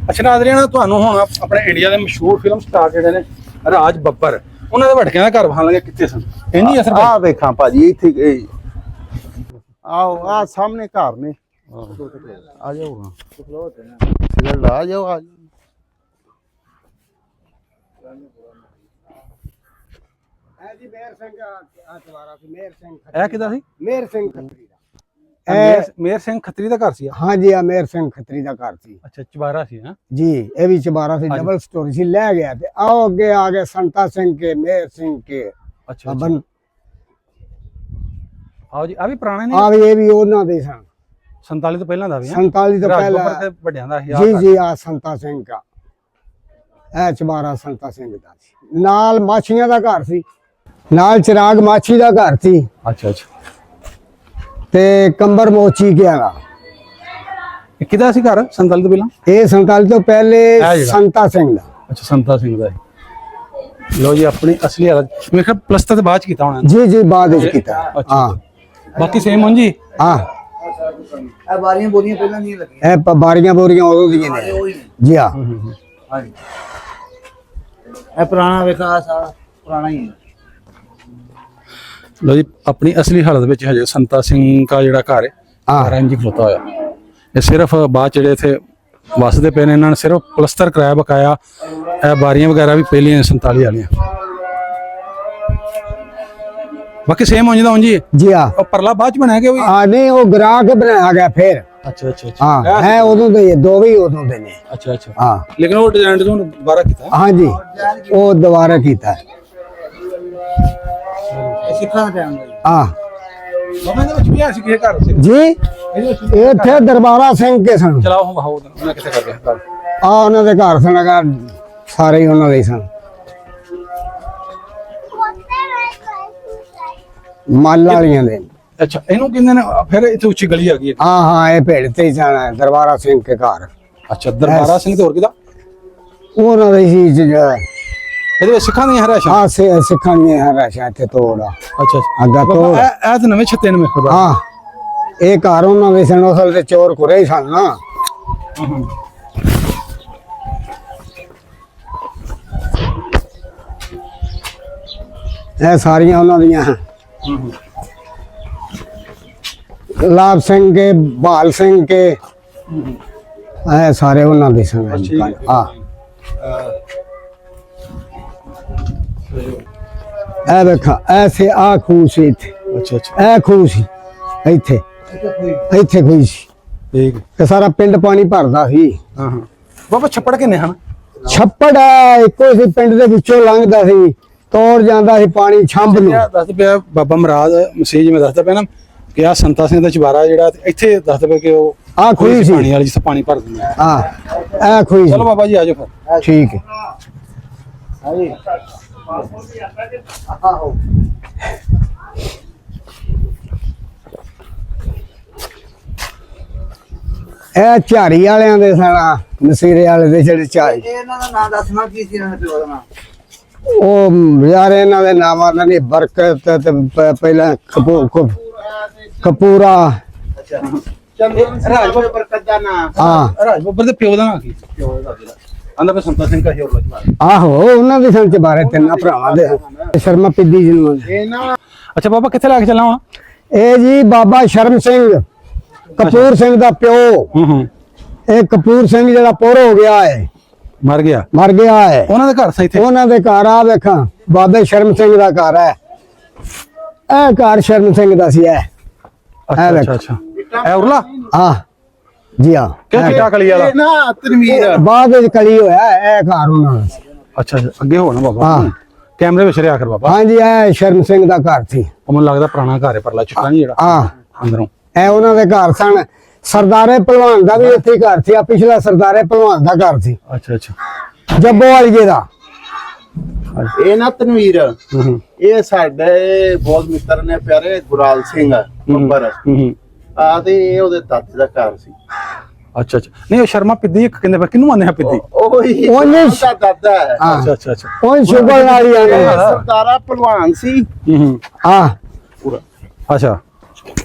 ਅੱਛਾ ਨਾਜ਼ਰੀਨ, ਤੁਹਾਨੂੰ ਹੁਣ ਆਪਣੇ ਇੰਡੀਆ ਦੇ ਮਸ਼ਹੂਰ ਫਿਲਮ ਸਟਾਰ ਜਿਹੜੇ ਨੇ ਰਾਜ ਬੱਬਰ, ਉਹਨਾਂ ਦੇ ਵੜਕਿਆਂ ਦਾ ਘਰ ਵਹਾਨ ਲਗੇ ਕਿੱਥੇ ਸਨ? ਇੰਨੀ ਅਸਰ ਆ ਵੇਖਾਂ ਭਾਜੀ ਇੱਥੇ ਆਓ ਆ ਸਾਹਮਣੇ ਘਰ ਨੇ। ਆ ਜਾਓ ਸਿਰ ਆ ਜਾਓ ਆ ਜਾਓ। ਜੀ ਮੇਰ ਸਿੰਘ ਆ ਚਵਾਰਾ ਸੀ। ਮੇਰ ਸਿੰਘ ਇਹ ਕਿਹਦਾ ਸੀ? ਮੇਰ ਸਿੰਘ ਖੱਤਰੀ ਦਾ। ਮੇਰ ਸਿੰਘ ਖੱਤਰੀ ਦਾ ਘਰ ਸੀ? ਹਾਂਜੀ ਆ ਮੇਰ ਸਿੰਘ ਖੱਤਰੀ ਦਾ ਘਰ ਸੀ। ਅੱਛਾ, ਚਵਾਰਾ ਸੀ ਹਾਂ ਜੀ ਇਹ ਵੀ ਚਵਾਰਾ ਸੀ, ਡਬਲ ਸਟੋਰੀ ਸੀ। ਲੈ ਗਿਆ ਤੇ ਆਓ ਅੱਗੇ ਆ ਗਏ ਸੰਤਾ ਸਿੰਘ ਕੇ, ਮੇਰ ਸਿੰਘ ਕੇ। ਅੱਛਾ ਬਨ ਆਓ ਜੀ, ਆ ਵੀ ਪੁਰਾਣੇ ਨੇ? ਆ ਵੀ ਇਹ ਵੀ ਉਹਨਾਂ ਦੇ ਸਨ। 47 ਤੋਂ ਪਹਿਲਾਂ ਦਾ ਵੀ? 47 ਤੋਂ ਰਾਜ ਬੱਬਰ ਪਹਿਲਾਂ ਤੇ ਵੱਡਿਆਂ ਦਾ ਸੀ? ਜੀ ਆ ਸੰਤਾ ਸਿੰਘ ਦਾ, ਇਹ ਚਵਾਰਾ ਸੰਤਾ ਸਿੰਘ ਦਾ ਸੀ। ਨਾਲ ਮਾਛੀਆਂ ਦਾ ਘਰ ਸੀ, ਨਾਲ ਚਿਰਾਗ ਮਾਛੀ ਦਾ ਘਰ ਸੀ, ਅੱਛਾ ਅੱਛਾ। ਤੇ ਕੰਬਰ ਮੋਚੀ ਗਿਆ ਦਾ। ਇਹ ਕਿਹਦਾ ਸੀ ਘਰ 47 ਤੋਂ ਪਹਿਲਾਂ? ਇਹ 47 ਤੋਂ ਪਹਿਲੇ ਜਿਹੜਾ। ਸੰਤਾ ਸਿੰਘ ਦਾ। ਅੱਛਾ, ਸੰਤਾ ਸਿੰਘ ਦਾ ਹੈ। ਲੋ ਜੀ, ਆਪਣੀ ਅਸਲੀ ਹਾਲਤ ਮੈਂ ਕਿਹਾ ਪਲਸਤਰ ਤੇ ਬਾਅਦ ਚ ਕੀਤਾ ਹੋਣਾ? ਜੀ ਬਾਅਦ ਵਿੱਚ ਕੀਤਾ। ਅੱਛਾ। ਹਾਂ ਬਾਕੀ ਸੇਮ ਹੋਣ ਜੀ? ਹਾਂ ਇਹ ਬਾਰੀਆਂ ਬੋਰੀਆਂ ਪਹਿਲਾਂ ਨਹੀਂ ਲੱਗੀਆਂ। ਇਹ ਬਾਰੀਆਂ ਬੋਰੀਆਂ ਉਦੋਂ ਦੀਆਂ ਨੇ ਜੀ। ਹਾਂ ਹਾਂਜੀ, ਇਹ ਪੁਰਾਣਾ ਵੇਖਾ ਸਾਰਾ ਪੁਰਾਣਾ ਹੀ ਹੈ। ਲੋ ਜੀ, ਆਪਣੀ ਅਸਲੀ ਹਾਲਤ ਵਿੱਚ ਹਜੇ ਸੰਤਾ ਸਿੰਘ ਦਾ ਜਿਹੜਾ ਘਰ ਹੈ ਹਾਂ। ਰੰਜੀ ਖਲੋਤਾ ਹੋਇਆ। ਇਹ ਸਿਰਫ ਬਾਅਦ ਜਿਹੜੇ ਇੱਥੇ ਵਸਦੇ ਪਏ ਨੇ, ਇਹਨਾਂ ਨੇ ਸਿਰਫ ਪਲਸਤਰ ਕਰਾਇਆ ਬਕਾਇਆ। ਇਹ ਬਾਰੀਆਂ ਵਗੈਰਾ ਵੀ ਪਹਿਲੀਆਂ 47 ਵਾਲੀਆਂ। ਬਾਕੀ ਸੇਮ ਹੋ ਜਾਂਦਾ ਹੁਣ ਜੀ? ਜੀ ਹਾਂ। ਉਹ ਪਰਲਾ ਬਾਅਦ ਚ ਬਣਾਇਆ ਗਿਆ ਵੀ? ਆ ਨਹੀਂ ਉਹ ਗਰਾ ਕੇ ਬਣਾਇਆ ਗਿਆ ਫਿਰ। ਅੱਛਾ ਅੱਛਾ ਅੱਛਾ। ਹਾਂ ਹੈ ਉਦੋਂ ਦੇ ਇਹ ਦੋ ਵੀ ਉਦੋਂ ਦੇ ਨੇ। ਅੱਛਾ ਅੱਛਾ। ਹਾਂ ਲੇਕਿਨ ਉਹ ਡਿਜ਼ਾਈਨ ਤੋਂ ਦੁਬਾਰਾ ਕੀਤਾ? ਹਾਂਜੀ ਉਹ ਦੁਬਾਰਾ ਕੀਤਾ। ਇਹ ਸਿੱਖਾਂ ਦਾ ਟਾਈਮ ਦਾ ਜੀ। ਹਾਂ ਬਾਬਾ ਦੇ ਵਿੱਚ ਵੀ ਆ ਸੀ ਕਿਸੇ ਘਰ ਸੀ? ਜੀ ਇੱਥੇ ਦਰਬਾਰਾ ਸਿੰਘ ਕੇ ਸਨ। ਚਲਾਓ ਹੁਣ ਬਾਹੂ ਉਹਨਾਂ ਕਿੱਥੇ ਕਰਦੇ ਗੱਲ? ਆ ਉਹਨਾਂ ਦੇ ਘਰ ਸਨ, ਅਗਾ ਸਾਰੇ ਹੀ ਉਹਨਾਂ ਦੇ ਹੀ ਸਨ। ਮਾਲ ਵਾਲੀਆਂ ਦੇ ਅੱਛਾ ਇਹਨੂੰ ਕਹਿੰਦੇ ਨੇ ਫਿਰ ਇੱਥੇ ਉੱਚੀ ਗਲੀ ਆ ਗਈ ਹੈ। ਹਾਂ ਹਾਂ ਇਹ ਭੇੜ ਤੇ ਹੀ ਜਾਣਾ ਹੈ ਦਰਬਾਰਾ ਸਿੰਘ ਕੇ ਘਰ। ਅੱਛਾ ਦਰਬਾਰਾ ਸਿੰਘ ਤੇ ਹੋਰ ਕਿਹਦਾ? ਉਹਨਾਂ ਦੀ ਸੀ ਇਹਦੇ ਵਿੱਚ ਸਿੱਖਾਂ ਦੀਆਂ ਹਰਾਸ਼ਾਂ। ਹਾਂ ਸਿੱਖਾਂ ਦੀਆਂ ਹਰਾਸ਼ਾਂ ਇੱਥੇ ਤੋੜਾ ਅੱਛਾ ਅੱਛਾ ਅੱਗਾ ਤੋੜ। ਇਹ ਤਾਂ ਨਵੇਂ ਛੱਤੇ ਨੇ ਮੇਰੇ ਕੋਲ। ਹਾਂ ਇਹ ਘਰ ਉਹਨਾਂ ਦੇ ਸਨ ਅਸਲ ਤੇ ਚੋਰ ਖੁਰੇ ਹੀ ਸਨ ਨਾ। ਇਹ ਸਾਰੀਆਂ ਉਹਨਾਂ ਦੀਆਂ ਲਾਭ ਸਿੰਘ ਕੇ ਬਹਾਲ ਸਿੰਘ ਕੇ ਇਹ ਸਾਰੇ ਉਹਨਾਂ ਦੇ ਸਨ। ਹਾਂ ਇਹ ਵੇਖਾ ਐਸੇ ਆ ਖੂਹ ਸੀ ਇੱਥੇ। ਅੱਛਾ ਅੱਛਾ ਇਹ ਖੂਹ ਸੀ ਇੱਥੇ ਖੂਹ ਸੀ ਠੀਕ ਤੇ ਸਾਰਾ ਪਿੰਡ ਪਾਣੀ ਭਰਦਾ ਸੀ। ਹਾਂ ਹਾਂ ਬਾਬਾ ਛੱਪੜ ਕਿੰਨੇ ਹਨ? ਛੱਪੜ ਇੱਕੋ ਸੀ ਪਿੰਡ ਦੇ ਵਿੱਚੋਂ ਲੰਘਦਾ ਸੀ ਤੋੜ ਜਾਂਦਾ ਸੀ ਪਾਣੀ ਛੰਭ ਨੂੰ। ਦੱਸਦੇ ਪਿਆ ਬਾਬਾ ਮਹਾਰਾਜ ਮਸੀਹ ਜਿਵੇਂ ਦੱਸਦਾ ਪਿਆ ਨਾ ਕਿ ਆ ਸੰਤਾ ਸਿੰਘ ਦਾ ਚੁਬਾਰਾ ਜਿਹੜਾ ਇੱਥੇ ਦੱਸਦੇ ਪਿਆ ਕਿ ਉਹ ਆ ਖੂਹੀ ਸੀ ਪਾਣੀ ਵਾਲੀ ਜਿੱਥੇ ਪਾਣੀ ਭਰ ਦਿੰਦਾ। ਹਾਂ ਇਹ ਖੂਹੀ ਸੀ। ਚਲੋ ਬਾਬਾ ਜੀ ਆਜੋ ਫਿਰ। ਠੀਕ ਹੈ। ਇਹ ਝਾੜੀ ਵਾਲਿਆਂ ਦੇ ਸਨ ਨਸੀਰੇ ਵਾਲੇ ਦੇ ਜਿਹੜੇ ਝਾੜੀ ਇਹਨਾਂ ਦਾ ਨਾਮ ਦੱਸਣਾ ਕੀ ਸੀ ਇਹਨਾਂ ਦੇ ਪਿਓ ਦਾ ਨਾਮ? ਉਹ ਯਾਰ ਇਹਨਾਂ ਦੇ ਨਾਮਾਂ ਦਾ ਨਹੀਂ ਬਰਕਤ ਤੇ ਪਹਿਲਾਂ ਕਪੂਰਾ। ਅੱਛਾ ਚੰਦਨ ਸਿੰਘ ਬਰਕਤ ਦਾ ਨਾਮ। ਹਾਂ ਰਾਜ ਬੱਬਰ ਦੇ ਪਿਓ ਦਾ ਨਾਂ ਕੀ? ਪਿਓ ਦਾ ਜਿਹੜਾ ਆਂਦਾ ਪਿਆ ਸੰਤਾ ਸਿੰਘ ਕਾ ਹੀ ਹੋਰ ਲੱਗਦਾ। ਆਹੋ ਉਹਨਾਂ ਦੇ ਸਨ ਚਬਾਰੇ ਤਿੰਨਾਂ ਭਰਾਵਾਂ ਦੇ ਸ਼ਰਮਾ ਪਿੱਦੀ ਜਿਹਨੂੰ ਇਹ ਨਾ ਅੱਛਾ ਬਾਬਾ ਕਿੱਥੇ ਲੈ ਕੇ ਚੱਲਾਂ ਹੁਣ? ਇਹ ਜੀ ਬਾਬਾ ਸ਼ਰਮ ਸਿੰਘ ਕਪੂਰ ਸਿੰਘ ਦਾ ਪਿਓ। ਇਹ ਕਪੂਰ ਸਿੰਘ ਜਿਹੜਾ ਪੁਰ ਹੋ ਗਿਆ ਹੈ ਮਰ ਗਿਆ। ਮਰ ਗਿਆ ਹੈ। ਉਹਨਾਂ ਦੇ ਘਰ ਸੀ ਇੱਥੇ। ਉਹਨਾਂ ਦੇ ਘਰ ਆ ਵੇਖਾਂ ਬਾਬੇ ਸ਼ਰਮ ਸਿੰਘ ਦਾ ਘਰ ਹੈ। ਇਹ ਘਰ ਸ਼ਰਮ ਸਿੰਘ ਦਾ ਸੀ। ਅੱਛਾ ਅੱਛਾ ਅੱਛਾ ਇਹ ਉਰਲਾ ਹਾਂ ਜੀ ਹਾਂ ਕਿਹੜੀ ਕਲੀ ਵਾਲਾ? ਇਹ ਨਾ ਤਨਵੀਰ ਬਾਅਦ ਵਿੱਚ ਕਲੀ ਹੋਇਆ ਇਹ ਘਰ ਉਹਨਾਂ ਦਾ ਸੀ। ਅੱਛਾ ਅੱਛਾ ਅੱਗੇ ਹੋਣਾ ਬਾਬਾ। ਹਾਂ ਕੈਮਰੇ ਵਿੱਚ ਰਿਆ ਕਰ ਬਾਬਾ। ਹਾਂਜੀ ਇਹ ਸ਼ਰਮ ਸਿੰਘ ਦਾ ਘਰ ਸੀ। ਉਹ ਮੈਨੂੰ ਲੱਗਦਾ ਪੁਰਾਣਾ ਘਰ ਹੈ ਪਰਲਾ ਚੁੱਕਾ ਨਹੀਂ ਜਿਹੜਾ ਹਾਂ ਅੰਦਰੋਂ। ਇਹ ਉਹਨਾਂ ਦੇ ਘਰ ਸਨ। ਸਰਦਾਰੇ ਪਹਿਲਵਾਨ ਦਾ ਵੀ ਇੱਥੇ ਹੀ ਘਰ ਸੀ। ਆ ਪਿਛਲਾ ਸਰਦਾਰੇ ਪਹਿਲਵਾਨ ਦਾ ਘਰ ਸੀ ਅੱਛਾ ਅੱਛਾ ਜੱਬੋ ਵਾਲੀਏ ਦਾ। ਇਹ ਨਾ ਤਨਵੀਰ ਇਹ ਸਾਡੇ ਬਹੁਤ ਮਿੱਤਰ ਨੇ ਪਿਆਰੇ ਗੁਰਾਲ ਸਿੰਘ ਬੱਬਰ ਆ ਤੇ ਇਹ ਉਹਦੇ ਦਾਦੇ ਦਾ ਘਰ ਸੀ। ਅੱਛਾ ਅੱਛਾ ਨਹੀਂ ਉਹ ਸ਼ਰਮਾ ਪਿੱਦੀ ਇੱਕ ਕਹਿੰਦੇ ਕਿਹਨੂੰ ਆਂਦੇ ਆ ਪਿੱਦੀ? ਉਹੀ ਉਹਨੇ ਉਹਦਾ ਦਾਦਾ ਹੈ। ਹਾਂ ਅੱਛਾ ਅੱਛਾ ਅੱਛਾ ਉਹ ਸ਼ੁਗਰ ਵਾਲੀਆਂ ਇਹ ਨੇ। ਸਰਦਾਰਾ ਪਹਿਲਵਾਨ ਸੀ। ਹਾਂ ਅੱਛਾ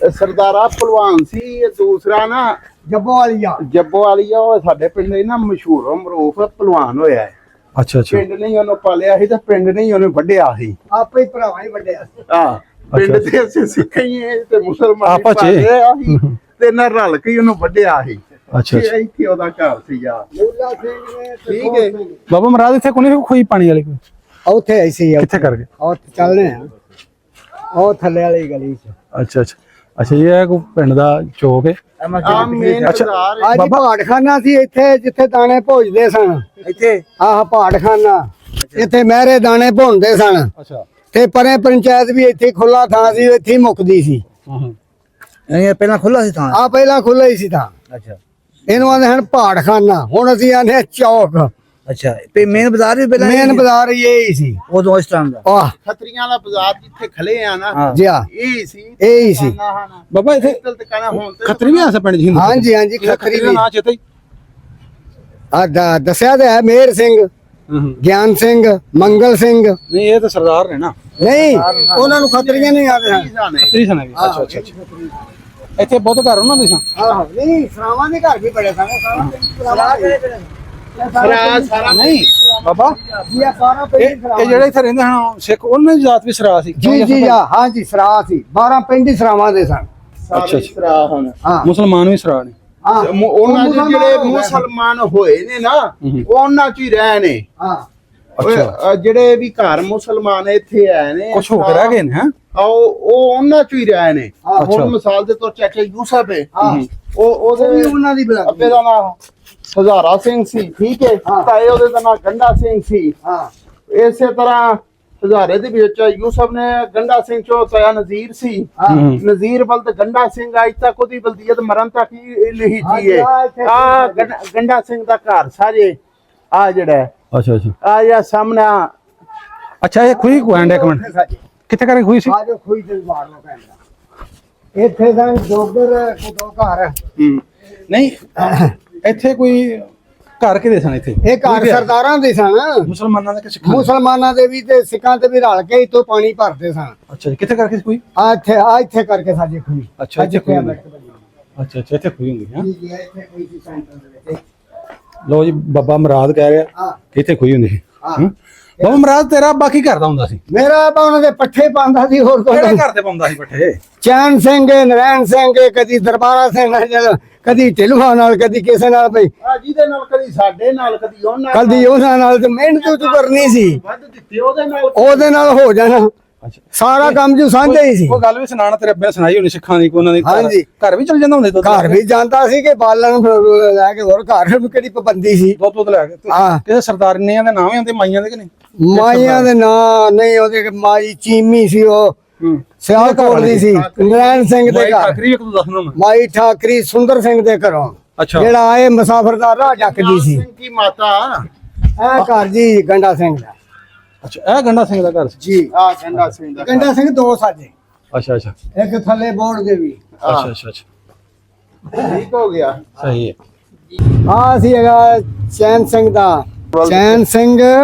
ਇਹ ਸਰਦਾਰਾ ਪਹਿਲਵਾਨ ਸੀ। ਇਹ ਦੂਸਰਾ ਨਾ ਜੱਬੋ ਵਾਲੀਆ ਜੱਬੋ ਵਾਲੀਆ ਉਹ ਸਾਡੇ ਪਿੰਡ ਦੇ ਨਾ ਮਸ਼ਹੂਰ ਮਰੂਫ ਪਹਿਲਵਾਨ ਹੋਇਆ ਹੈ। ਅੱਛਾ ਅੱਛਾ ਪਿੰਡ ਨਹੀਂ ਉਹਨੂੰ ਪਾਲਿਆ ਸੀ ਤੇ ਪਿੰਡ ਨਹੀਂ ਉਹਨੇ ਵੱਢਿਆ ਸੀ। ਆਪੇ ਹੀ ਭਰਾਵਾਂ ਹੀ ਵੱਡਿਆ। ਆ ਪਿੰਡ ਦੇ ਅਸੀਂ ਸਿੱਖ ਹੀ ਹੈ ਤੇ ਮੁਸਲਮਾਨ ਆਪਸ ਚ। ਪਾਲਿਆ ਸੀ ਤੇ ਨਾਲ ਰਲ ਕੇ ਹੀ ਉਹਨੂੰ ਵੱਢਿਆ ਸੀ। ਅੱਛਾ ਅੱਛਾ ਇੱਥੇ ਉਹਦਾ ਘਰ ਸੀ ਯਾਰ। ਮੂਲਾ ਸਿੰਘ ਨੇ ਠੀਕ ਹੈ। ਬਾਬਾ ਮਹਾਰਾਜ ਇੱਥੇ ਕੋਈ ਨਹੀਂ ਖੋਈ ਪਾਣੀ ਵਾਲੀ ਕੋਈ? ਉੱਥੇ ਐਸੀ ਆ ਕਿੱਥੇ ਕਰਕੇ? ਉਹ ਚੱਲਨੇ ਆ ਉਹ ਥੱਲੇ ਵਾਲੀ ਗਲੀ ਚ। ਅੱਛਾ ਅੱਛਾ ਅੱਛਾ ਇਹ ਹੈ ਕੋਈ ਪਿੰਡ ਦਾ ਚੌਕ ਹੈ। ਆ ਮੇਨ ਅੱਛਾ। ਬਾਜ਼ਾਰ ਹੈ। ਅੱਜ ਪਹਾੜਖਾਨਾ ਸੀ ਇੱਥੇ ਜਿੱਥੇ ਦਾਣੇ ਭੋਜਦੇ ਸਨ। ਇੱਥੇ ਆਹ ਪਹਾੜਖਾਨਾ ਇੱਥੇ ਮਹਿਰੇ ਦਾਣੇ ਭੁੰਨਦੇ ਸਨ ਅੱਛਾ ਤੇ ਪਰੇ ਪੰਚਾਇਤ ਵੀ ਇੱਥੇ ਖੁੱਲਾ ਥਾਂ ਸੀ ਇੱਥੇ ਹੀ ਮੁੱਕਦੀ ਸੀ। ਇਹ ਪਹਿਲਾਂ ਖੁੱਲਾ ਸੀ ਥਾਂ। ਆ ਪਹਿਲਾਂ ਖੁੱਲਾ ਹੀ ਸੀ ਥਾਂ। ਅੱਛਾ ਇਹਨੂੰ ਆਂਦੇ ਹਨ ਪਹਾੜਖਾਨਾ ਹੁਣ ਅਸੀਂ ਆਂਦੇ ਹਾਂ ਚੌਕ। ਅੱਛਾ ਤੇ ਮੇਨ ਬਾਜ਼ਾਰ ਵੀ ਪਹਿਲਾਂ ਮੇਨ ਬਾਜ਼ਾਰ ਇਹ ਹੀ ਸੀ। ਉਦੋਂ ਇਸ ਟਾਈਮ ਦਾ। ਆਹ ਖੱਤਰੀਆਂ ਦਾ ਬਾਜ਼ਾਰ ਜਿੱਥੇ ਖਲੇ ਆ ਨਾ ਹਾਂ। ਜੀ ਹਾਂ ਇਹ ਸੀ। ਇਹ ਹੀ ਸੀ। ਬਾਬਾ ਇੱਥੇ ਦੁਕਾਨਾਂ ਹੁਣ ਤੇ ਖੱਤਰੀ ਵੀ ਆ ਪਿੰਡ ਜੀ? ਹਾਂਜੀ ਹਾਂਜੀ ਖੱਤਰੀ ਦਾ ਵੀ ਨਾਂ ਚੇਤਾ ਹੀ? ਆ ਦੱਸਿਆ ਤਾਂ ਹੈ ਮੇਰ ਸਿੰਘ ਗਿਆਨ ਸਿੰਘ ਮੰਗਲ ਸਿੰਘ। ਨਹੀਂ ਇਹ ਤਾਂ ਸਰਦਾਰ ਨੇ ਨਾ। ਨਹੀਂ ਉਹਨਾਂ ਨੂੰ ਖੱਤਰੀਆਂ ਨਹੀਂ ਆਦੇ ਹਨ। ਖੱਤਰੀ ਸਨ ਵੀ। ਅੱਛਾ ਅੱਛਾ ਅੱਛਾ ਇੱਥੇ ਬਹੁਤ ਘਰ ਉਹਨਾਂ ਦੇ ਸਨ। ਆਹੋ ਨਹੀਂ ਸਰਾਵਾਂ ਦੇ ਘਰ ਵੀ ਬੜੇ ਸਨ। ਸਾਰਾ ਨਹੀਂ ਬਾਬਾ ਜੀ ਆ ਸਾਰਾ ਇਹ ਜਿਹੜੇ ਇੱਥੇ ਰਹਿੰਦੇ ਹਨ ਸਿੱਖ ਉਹਨਾਂ ਦੀ ਜਾਤ ਵੀ ਸਰਾ ਸੀ? ਜੀ ਜੀ ਹਾਂ ਜੀ ਸਰਾ ਸੀ 12 ਪਿੰਡ ਹੀ ਸਰਾਵਾਂ ਦੇ ਸਨ। ਅੱਛਾ ਸਰਾ ਹੁਣ ਹਾਂ ਮੁਸਲਮਾਨ ਵੀ ਸਰਾ ਨੇ? ਹਾਂ ਉਹਨਾਂ ਦੇ ਜਿਹੜੇ ਮੁਸਲਮਾਨ ਹੋਏ ਨੇ ਨਾ ਉਹਨਾਂ ਚ ਹੀ ਰਹੇ ਨੇ। ਹਾਂ ਜਿਹੜੇ ਵੀ ਘਰ ਮੁਸਲਮਾਨ ਇੱਥੇ ਆਏ ਨੇ ਕੁਛ ਹੋ ਕੇ ਰਹਿ ਗਏ ਨੇ ਹੈ? ਉਹ ਉਹਨਾਂ ਚ ਹੀ ਰਹੇ ਨੇ। ਅੱਛਾ। ਹੁਣ ਮਿਸਾਲ ਦੇ ਤੌਰ ਚਾਚਾ ਯੂਸਫ ਹੈ ਹਾਂ ਉਹਦੇ ਵੀ ਉਹਨਾਂ ਦੀ ਬਲਾ ਅੱਬੇ ਦਾ ਨਾਮ ਹਜ਼ਾਰਾ ਸਿੰਘ ਸੀ। ਠੀਕ ਹੈ। ਹਾਂ। ਤਾਏ ਉਹਦੇ ਦਾ ਨਾਮ ਗੰਡਾ ਸਿੰਘ ਸੀ। ਹਾਂ ਇਸੇ ਤਰ੍ਹਾਂ ਹਜ਼ਾਰੇ ਦੇ ਵਿੱਚ ਯੂਸਫ ਨੇ ਗੰਡਾ ਸਿੰਘ ਚੋਂ ਤਾਇਆ ਨਜ਼ੀਰ ਸੀ। ਹਾਂ ਨਜ਼ੀਰ ਬਲਦ ਗੰਡਾ ਸਿੰਘ ਅੱਜ ਤੱਕ ਉਹਦੀ ਬਲਦੀਅਤ ਮਰਨ ਤੱਕ ਹੀ ਲਿਖੀ ਜੀ ਹੈ। ਆ ਗੰਡਾ ਸਿੰਘ ਦਾ ਘਰ ਸਾਰੇ ਆ ਜਿਹੜਾ ਅੱਛਾ ਅੱਛਾ ਆ ਜਾਂ ਸਾਹਮਣੇ ਅੱਛਾ ਇਹ ਖੂਹੀ ਕੁਆਂਡ ਇੱਕ ਮਿੰਟ ਕਿੱਥੇ ਕਰਕੇ ਖੂਹੀ ਸੀ? ਆਜੋ ਖੋਈ ਤੇ ਬਾਹਰ ਨੂੰ ਪੈਂਦਾ। ਇੱਥੇ ਤਾਂ ਜੋਗਰ ਕੋ ਦੋ ਘਰ ਨਹੀਂ ਇੱਥੇ ਕੋਈ ਘਰ ਕਿਹਦੇ ਸਨ ਇੱਥੇ? ਇਹ ਘਰ ਸਰਦਾਰਾਂ ਦੇ ਸਨ, ਮੁਸਲਮਾਨਾਂ ਦੇ ਕਿ ਸਿੱਖਾਂ ਦੇ? ਮੁਸਲਮਾਨਾਂ ਦੇ ਵੀ ਤੇ ਸਿੱਖਾਂ ਤੇ ਵੀ ਰਲ ਕੇ ਇਤੋਂ ਪਾਣੀ ਭਰਦੇ ਸਨ। ਅੱਛਾ ਜੀ, ਕਿੱਥੇ ਕਰਕੇ ਕੋਈ? ਆ ਇੱਥੇ ਕਰਕੇ ਸਾਡੀ ਖੂਹੀ। ਅੱਛਾ, ਇੱਥੇ ਖੂਹੀ ਹੁੰਦੀ। ਜੀ ਅੱਛਾ ਅੱਛਾ, ਇੱਥੇ ਖੂਹੀ ਹੁੰਦੀ ਹੈ। ਜੀ ਇੱਥੇ ਕੋਈ ਸੀ ਸੈਂਟਰ ਦੇ ਵਿੱਚ। ਲੋ ਜੀ, ਬਾਬਾ ਮਰਾਦ ਕਹਿ ਰਿਹਾ ਹਾਂ ਕਿ ਇੱਥੇ ਖੂਹੀ ਹੁੰਦੀ ਸੀ। ਹਾਂ। ਬਾਬਾ ਮਰਾਦ ਤੇਰਾ ਬਾਕੀ ਘਰ ਦਾ ਹੁੰਦਾ ਸੀ? ਮੇਰਾ ਤਾਂ ਉਹਨਾਂ ਦੇ ਪੱਠੇ ਪਾਉਂਦਾ ਸੀ, ਹੋਰ ਕੋਈ ਕਿਹੜੇ ਘਰ ਤੇ ਪਾਉਂਦਾ ਸੀ ਪੱਠੇ? ਚੈਨ ਸਿੰਘ ਨਰੈਣ ਸਿੰਘ ਕਦੀ ਦਰਬਾਰਾ ਸਿੰਘ ਨਾਲ, ਕਦੀ ਢਿਲਵਾ ਨਾਲ, ਕਦੀ ਕਿਸੇ ਨਾਲ ਬਈ, ਆ ਜਿਹਦੇ ਨਾਲ ਕਦੀ ਸਾਡੇ ਨਾਲ ਕਦੀ ਉਹਨਾਂ ਕਦੀ ਉਹਨਾਂ ਨਾਲ। ਤੇ ਮਿਹਨਤ ਤੂੰ ਕਰਨੀ ਸੀ, ਵੱਧ ਦਿੱਤੇ ਉਹਦੇ ਨਾਲ। ਉਹਦੇ ਨਾਲ ਹੋ ਜਾਣਾ ਅੱਛਾ, ਸਾਰਾ ਕੰਮ ਜੋ ਸਾਂਝਾ ਹੀ ਸੀ। ਉਹ ਗੱਲ ਵੀ ਸੁਣਾਣਾ ਤੇਰੇ ਅੱਬੇ ਨੇ ਸੁਣਾਈ ਹੋਣੀ ਸਿੱਖਾਂ ਦੀ, ਕੋਈ ਉਹਨਾਂ ਦੀ ਹਾਂਜੀ। ਘਰ ਵੀ ਚਲ ਜਾਂਦਾ ਹੁੰਦੇ ਦੁੱਧ ਘਰ ਵੀ ਜਾਂਦਾ ਸੀ ਕਿ ਬਾਲਣ ਲੈ ਕੇ, ਹੋਰ ਘਰ ਵੀ ਕਿਹੜੀ ਪਾਬੰਦੀ ਸੀ। ਦੁੱਧ ਲੈ ਕੇ ਤੇ ਹਾਂ। ਕਿਸੇ ਸਰਦਾਰਨੀਆਂ ਦੇ ਨਾਮ ਹੀ ਹੁੰਦੇ, ਮਾਈਆਂ ਦੇ ਕਿ ਨਹੀਂ? ਮਾਈਆਂ ਦੇ ਨਾਂ ਨਹੀਂ, ਉਹਦੇ ਮਾਈ ਚੀਮੀ ਸੀ, ਉਹ ਸਿਆਲਕੋਟ ਦੀ ਸੀ, ਨਰੈਣ ਸਿੰਘ ਦੇ ਮਾਈ ਘਰ। ਠਾਕਰੀ ਇੱਕ ਤੋਂ ਦੱਸ ਨਾ ਮੈਂ। ਮਾਈ ਠਾਕਰੀ ਸੁੰਦਰ ਸਿੰਘ ਦੇ ਘਰੋਂ, ਅੱਛਾ, ਜਿਹੜਾ ਆਏ ਮੁਸਾਫਰ ਦਾ ਰਾਹ ਜੱਕਦੀ ਸੀ। ਸਿੰਘ ਕੀ ਮਾਤਾ ਇਹ ਘਰ ਜੀ ਗੰਡਾ ਸਿੰਘ ਦਾ। ਅੱਛਾ, ਇਹ ਗੰਡਾ ਸਿੰਘ ਦਾ ਘਰ ਸੀ? ਜੀ ਆ ਗੰਡਾ ਸਿੰਘ ਦਾ ਗੰਡਾ ਸਿੰਘ ਦੋ ਸਾਜੇ, ਅੱਛਾ ਅੱਛਾ ਇੱਕ ਥੱਲੇ ਬੋਰਡ ਦੇ ਵੀ। ਅੱਛਾ ਅੱਛਾ ਅੱਛਾ, ਠੀਕ ਹੋ ਗਿਆ। ਸਹੀ ਹੈ। ਆ ਸੀ ਹੈਗਾ ਚੈਨ ਸਿੰਘ ਦਾ, ਚੈਨ ਸਿੰਘ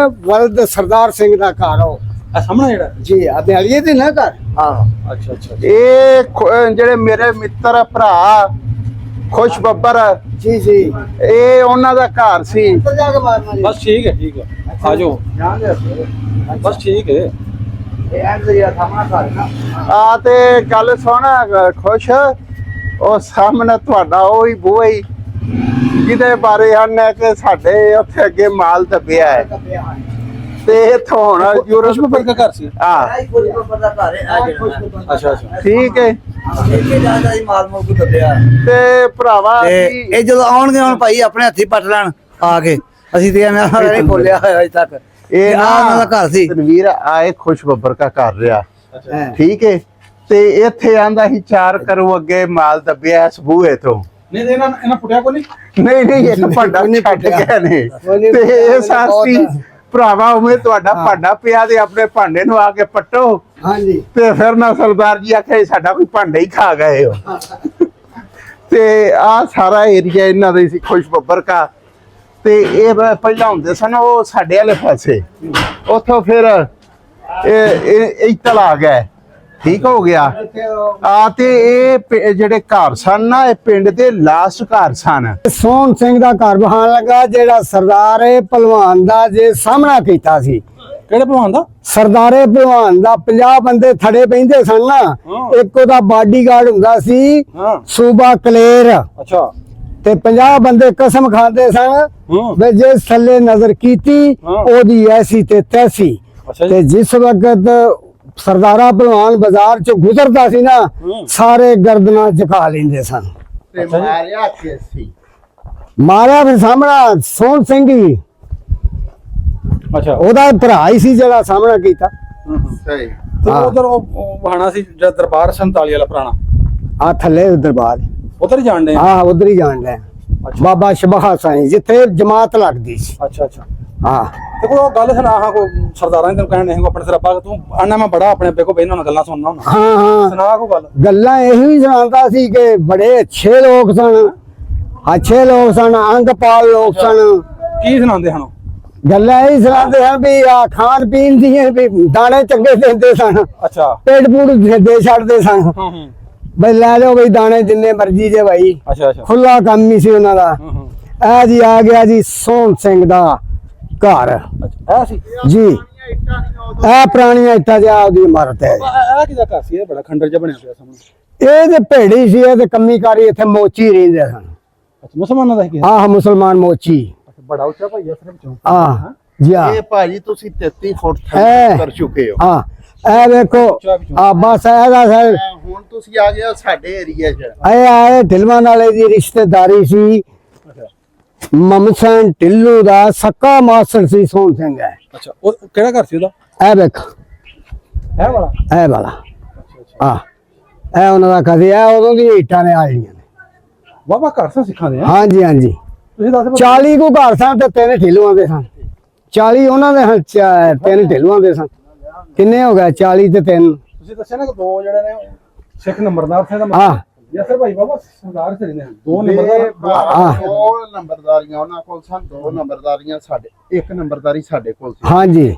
ਵਲਦ ਸਰਦਾਰ ਸਿੰਘ ਦਾ ਘਰ। ਉਹ ਆ ਸਾਹਮਣੇ ਜਿਹੜਾ? ਜੀ ਆ ਬਿਆਲੀਏ ਦੇ ਨਾ ਘਰ। ਹਾਂ ਅੱਛਾ ਅੱਛਾ ਇਹ ਜਿਹੜੇ ਮੇਰੇ ਮਿੱਤਰ ਭਰਾ ਖੁਸ਼ ਬੱਬਰ, ਜੀ ਜੀ ਇਹ ਉਹਨਾਂ ਦਾ ਘਰ ਸੀ। ਉੱਧਰ ਜਾ ਕੇ ਮਾਰਨਾ ਜੀ। ਬਸ ਠੀਕ ਹੈ, ਠੀਕ ਹੈ, ਆ ਜਾਓ। ਬਸ ਠੀਕ ਹੈ। ਇਹ ਐਂਡਰੀਆ ਸਾਹਮਣਾ ਘਰ ਨਾ। ਆ ਤੇ ਗੱਲ ਸੁਣ ਖੁਸ਼, ਉਹ ਸਾਹਮਣੇ ਤੁਹਾਡਾ ਉਹ ਹੀ ਬੂਹਾ ਹੀ ਜਿਹਦੇ ਬਾਰੇ ਹਨ ਕਿ ਸਾਡੇ ਉੱਥੇ ਅੱਗੇ ਮਾਲ ਦੱਬਿਆ ਹੈ, ਤੇ ਇੱਥੋਂ ਹੁਣ ਖੁਸ਼ ਬੱਬਰ ਦਾ ਘਰ ਸੀ? ਹਾਂ ਅੱਛਾ ਅੱਛਾ, ਠੀਕ ਹੈ। ਤੇ ਭਰਾਵਾ ਅਸੀਂ- ਇਹ ਜਦੋਂ ਆਉਣਗੇ ਹੁਣ ਭਾਈ ਆਪਣੇ ਹੱਥੀ ਪੱਟ ਲੈਣ ਆ ਕੇ, ਅਸੀਂ ਤੇ ਐਵੇਂ ਨਹੀਂ ਬੋਲਿਆ ਹੋਇਆ ਅਜੇ ਤੱਕ। ਇਹ ਆਹ ਉਹਨਾਂ ਦਾ ਘਰ ਸੀ। ਤਨਵੀਰ ਆਏ ਖੁਸ਼ ਬੱਬਰ ਦਾ ਘਰ ਰਿਹਾ, ਹਾਂ। ਠੀਕ ਹੈ। ਤੇ ਇੱਥੇ ਆਂਦਾ ਸੀ 4 ਕਰੋ ਅੱਗੇ ਮਾਲ ਦੱਬਿਆ ਇਸ ਬੂਹੇ ਤੋਂ। ਨਹੀਂ ਇਹਨਾਂ ਪੁੱਟਿਆ ਕੋਈ ਨਹੀਂ? ਨਹੀਂ ਇੱਕ ਭਾਂਡਾ ਛੱਡ ਗਏ ਨੇ, ਤੇ ਇਹ ਸਾਸੀ ਭਰਾਵਾ ਉਵੇਂ ਤੁਹਾਡਾ ਭਾਂਡਾ ਪਿਆ ਤੇ ਆਪਣੇ ਭਾਂਡੇ ਨੂੰ ਆ ਕੇ ਪੱਟੋ। ਹਾਂਜੀ। ਤੇ ਫਿਰ ਨਾ ਸਰਦਾਰ ਜੀ ਆਖੇ ਸਾਡਾ ਕੋਈ ਭਾਂਡਾ ਹੀ ਖਾ ਗਏ ਹੋ। ਤੇ ਆ ਸਾਰਾ ਏਰੀਆ ਇਹਨਾਂ ਦਾ ਹੀ ਸੀ ਖੁਸ਼ ਬੱਬਰ ਕਾ। ਤੇ ਇਹ ਪਹਿਲਾਂ ਹੁੰਦੇ ਸਨ ਉਹ ਸਾਡੇ ਵਾਲੇ ਪਾਸੇ, ਉੱਥੋਂ ਫਿਰ ਇਹ ਇੱਧਰ ਆ ਗਏ, ਠੀਕ ਹੋ ਗਿਆ। ਆ ਤੇ ਇਹ ਜਿਹੜੇ ਘਰ ਸਨ ਨਾ, ਇਹ ਪਿੰਡ ਦੇ ਲਾਸਟ ਘਰ ਸਨ। ਸੋਹਣ ਸਿੰਘ ਦਾ ਘਰ ਬਹਾਨ ਲੱਗਾ, ਜਿਹੜਾ ਸਰਦਾਰੇ ਪਹਿਲਵਾਨ ਦਾ ਜੇ ਸਾਹਮਣਾ ਕੀਤਾ ਸੀ। ਕਿਹੜੇ ਭਲਵਾਨ ਦਾ? ਸਰਦਾਰੇ ਪਹਿਲਵਾਨ ਦਾ 50 ਬੰਦੇ ਥੜੇ ਪੈਂਦੇ ਸਨ ਨਾ, ਇੱਕ ਉਹਦਾ ਬਾਡੀਗਾਰਡ ਹੁੰਦਾ ਸੀ ਹਾਂ। ਸੂਬਾ ਕਲੇਰ, ਅੱਛਾ। ਤੇ 50 ਬੰਦੇ ਕਸਮ ਖਾਂਦੇ ਸਨ ਵੀ ਜੇ ਥੱਲੇ ਨਜ਼ਰ ਕੀਤੀ ਉਹਦੀ ਐਸੀ ਤੇ ਤੈਸੀ। ਅੱਛਾ ਤੇ ਜੀ। ਜਿਸ ਵਕਤ ਸਰਦਾਰਾ ਪਹਿਲਵਾਨ ਬਾਜ਼ਾਰ ਚ ਗੁਜ਼ਰਦਾ ਸੀ ਨਾ, ਸਾਰੇ ਗਰਦਨਾਂ ਝੁਕਾ ਲੈਂਦੇ ਸਨ। ਤੇ ਮਾਰਿਆ ਸੀ, ਮਾਰਿਆ ਫਿਰ ਸਾਹਮਣਾ ਸੋਹਣ ਸਿੰਘ ਹੀ, ਅੱਛਾ। ਉਹਦਾ ਭਰਾ ਹੀ ਸੀ ਜਿਹੜਾ ਸਾਹਮਣਾ ਕੀਤਾ। ਸਹੀ। ਤੇ ਉਧਰ ਉਹ ਬਹਾਨਾ ਸੀ ਜਿਹੜਾ ਦਰਬਾਰ 47 ਵਾਲਾ ਪੁਰਾਣਾ, ਆ ਥੱਲੇ ਦਰਬਾਰ, ਉਧਰ ਹੀ ਜਾਣਦੇ? ਹਾਂ ਉਧਰ ਹੀ ਜਾਣ ਲੈ। ਬਾਬਾ ਸ਼ਬਾਹ ਸਾਈਂ ਜਿੱਥੇ ਜਮਾਤ ਲੱਗਦੀ ਸੀ। ਅੱਛਾ ਅੱਛਾ। ਹਾਂ ਤੇ ਕੋਈ ਉਹ ਗੱਲ ਸੁਣਾ, ਹਾਂ ਕੋ ਸਰਦਾਰਾਂ ਨੇ ਤੈਨੂੰ ਕਹਿਣ ਨਹੀਂ ਆਪਣੇ ਸਿਰ ਅੱਬਾ ਤੂੰ ਆਣਾ ਮੈਂ ਬੜਾ ਆਪਣੇ ਅੱਬੇ ਕੋ ਬਹਿਣਾ ਗੱਲਾਂ ਸੁਣਨਾ ਹੁੰਦਾ, ਹਾਂ ਹਾਂ ਸੁਣਾ ਕੋ ਗੱਲ। ਗੱਲਾਂ ਇਹੋ ਹੀ ਸੁਣਾਉਂਦਾ ਸੀ ਕਿ ਬੜੇ ਅੱਛੇ ਲੋਕ ਸਨ, ਅੱਛੇ ਲੋਕ ਸਨ, ਅੰਗਪਾਲ ਲੋਕ ਸਨ। ਕੀ ਸੁਣਾਉਂਦੇ ਹਨ? ਗੱਲਾਂ ਇਹ ਸੁਣਾਉਂਦੇ ਹਨ ਵੀ ਆ ਖਾਣ ਪੀਣ ਦੀਆਂ ਵੀ ਦਾਣੇ ਚੰਗੇ ਦਿੰਦੇ ਸਨ, ਅੱਛਾ। ਪੇਟ ਪੂੜ ਦੇ ਛੱਡਦੇ ਸਨ। ਬਈ ਲੈ ਜਾਓ ਬਈ ਦਾਣੇ ਜਿੰਨੇ ਮਰਜੀ ਜੇ ਭਾਈ, ਅੱਛਾ ਅੱਛਾ। ਖੁੱਲਾ ਕੰਮ ਹੀ ਸੀ ਉਹਨਾਂ ਦਾ। ਇਹ ਜੀ ਆ ਗਿਆ ਜੀ ਸੋਹਣ ਸਿੰਘ ਦਾ ਘਰ ਅੱਛਾ ਇਹ ਸੀ ਜੀ। ਇਹ ਪੁਰਾਣੀਆਂ ਇੱਟਾਂ ਦੀ ਆਪਦੀ ਇਮਾਰਤ ਹੈ। ਇਹ ਕਿਹਦਾ ਘਰ ਸੀ? ਇਹ ਬੜਾ ਖੰਡਰ ਜਿਹਾ ਬਣਿਆ ਪਿਆ ਸਾਹਮਣੇ। ਇਹ ਤੇ ਭੇੜੀ ਸੀ, ਇਹ ਤੇ ਕੰਮੀਕਾਰੀ ਇੱਥੇ ਮੋਚੀ ਰਹਿੰਦੇ ਸਨ। ਅੱਛਾ, ਮੁਸਲਮਾਨਾਂ ਦਾ ਕੀ? ਆਹ ਮੁਸਲਮਾਨ ਮੋਚੀ। ਬੜਾ ਉੱਚਾ ਭਾਈ ਅਸਰ ਵਿੱਚੋਂ। ਆਹ ਜੀ ਆ ਇਹ ਭਾਜੀ ਤੁਸੀਂ 33 ਫੁੱਟ ਐ। ਕਰ ਚੁੱਕੇ ਹੋ। ਹਾਂ ਇਹ ਵੇਖੋ ਆ ਬਸ ਇਹਦਾ ਸਰ ਹੁਣ ਤੁਸੀਂ ਆ ਗਏ ਹੋ ਸਾਡੇ ਏਰੀਆ 'ਚ। ਇਹ ਆਏ ਢਿਲਵਾਂ ਨਾਲੇ ਦੀ ਰਿਸ਼ਤੇਦਾਰੀ ਸੀ। ਮਮਸਨ ਢਿੱਲੂ ਦਾ ਸੱਕਾ ਮਾਸਟਰ ਸੀ ਸੋਹਣ ਸਿੰਘ ਹੈ। ਅੱਛਾ, ਉਹ ਕਿਹੜਾ ਘਰ ਸੀ ਉਹਦਾ? ਇਹ ਵੇਖ ਇਹ ਵਾਲਾ? ਇਹ ਵਾਲਾ ਆ ਇਹ ਉਹਨਾਂ ਦਾ ਕਦੇ ਆ ਉਦੋਂ ਦੀ ਇੱਟਾਂ ਨੇ ਆ ਜਿਹੜੀਆਂ ਨੇ। ਬਾਬਾ ਘਰ ਸੇ ਸਿੱਖਾਂਦੇ ਆ? ਹਾਂਜੀ ਹਾਂਜੀ। ਤੁਸੀਂ ਦੱਸ 40 ਕੋ ਘਰ ਸਨ ਤੇ 3 ਢਿੱਲੂਆਂ ਦੇ ਸਨ। 40 ਉਹਨਾਂ ਦੇ ਹਨ, 3 ਢਿੱਲੂਆਂ ਦੇ ਸਨ। ਕਿੰਨੇ ਹੋ ਗਏ? 40 ਤੇ 3। ਤੁਸੀਂ ਦੱਸਿਆ ਨਾ ਕਿ 2 ਜਿਹੜੇ ਨੇ ਸਿੱਖ ਨੰਬਰਦਾਰ ਥੇ ਦਾ ਹਾਂ ਯਸਰ ਭਾਈ ਬਾਬਾ ਸਰਦਾਰ ਸੇ ਰਹਿੰਦੇ ਹਨ ਦੋ ਇਹ ਨੰਬਰਦਾਰ ਹਾਂ। ਦੋ ਨੰਬਰਦਾਰੀਆਂ ਉਹਨਾਂ ਕੋਲ ਸਨ, ਦੋ ਨੰਬਰਦਾਰੀਆਂ ਸਾਡੇ, ਇੱਕ ਨੰਬਰਦਾਰੀ ਸਾਡੇ ਕੋਲ ਸੀ। ਹਾਂਜੀ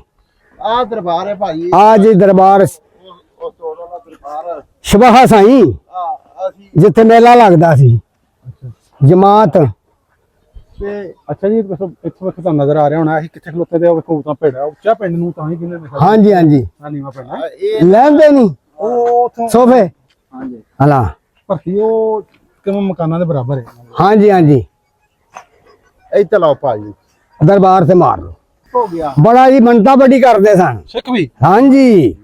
ਆਹ ਦਰਬਾਰ ਹੈ ਭਾਈ, ਆ ਜੀ ਦਰਬਾਰ ਉਹ ਤੋੜਾ ਦਾ ਦਰਬਾਰ। ਸ਼ਬਾਹਾ ਸਾਈਂ ਅਸੀਂ ਜਿੱਥੇ ਮੇਲਾ ਲੱਗਦਾ ਸੀ ਜਮਾਤ। ਤੇ ਅੱਛਾ ਜੀ ਵੇਖੋ ਇੱਥੋਂ ਵੇਖੋ ਤੁਹਾਨੂੰ ਨਜ਼ਰ ਆ ਰਿਹਾ ਹੋਣਾ ਅਸੀਂ ਕਿੱਥੇ ਖਲੋਤੇ ਤੇ ਉਹ ਵੇਖੋ ਤਾਂ ਭੇੜਾ ਉੱਚਾ ਪਿੰਡ ਨੂੰ ਤਾਂ ਹੀ ਕਹਿੰਦੇ ਨੇ ਹਾਂਜੀ ਹਾਂਜੀ ਹਾਂ ਨੀਵਾ ਪਿੰਡ ਹੈ। ਇਹ ਲੈਂਦੇ ਨਹੀਂ ਉਹ ਉਥੋਂ ਸੋਫੇ ਹਾਂਜੀ ਹਲਾ ਭਰਤੀ ਉਹ ਕਿਵੇਂ ਮਕਾਨਾਂ ਦੇ ਬਰਾਬਰ ਹੈ। ਹਾਂਜੀ ਹਾਂਜੀ ਇੱਥੇ ਲਾਓ ਭਾਈ, ਦਰਬਾਰ ਤੇ ਮਾਰ ਲਓ। ਹੋ ਗਿਆ। ਬੜਾ ਜੀ ਮੰਨਤਾ ਬੜੀ ਕਰਦੇ ਸਨ। ਸਿੱਖ ਵੀ ਹਾਂਜੀ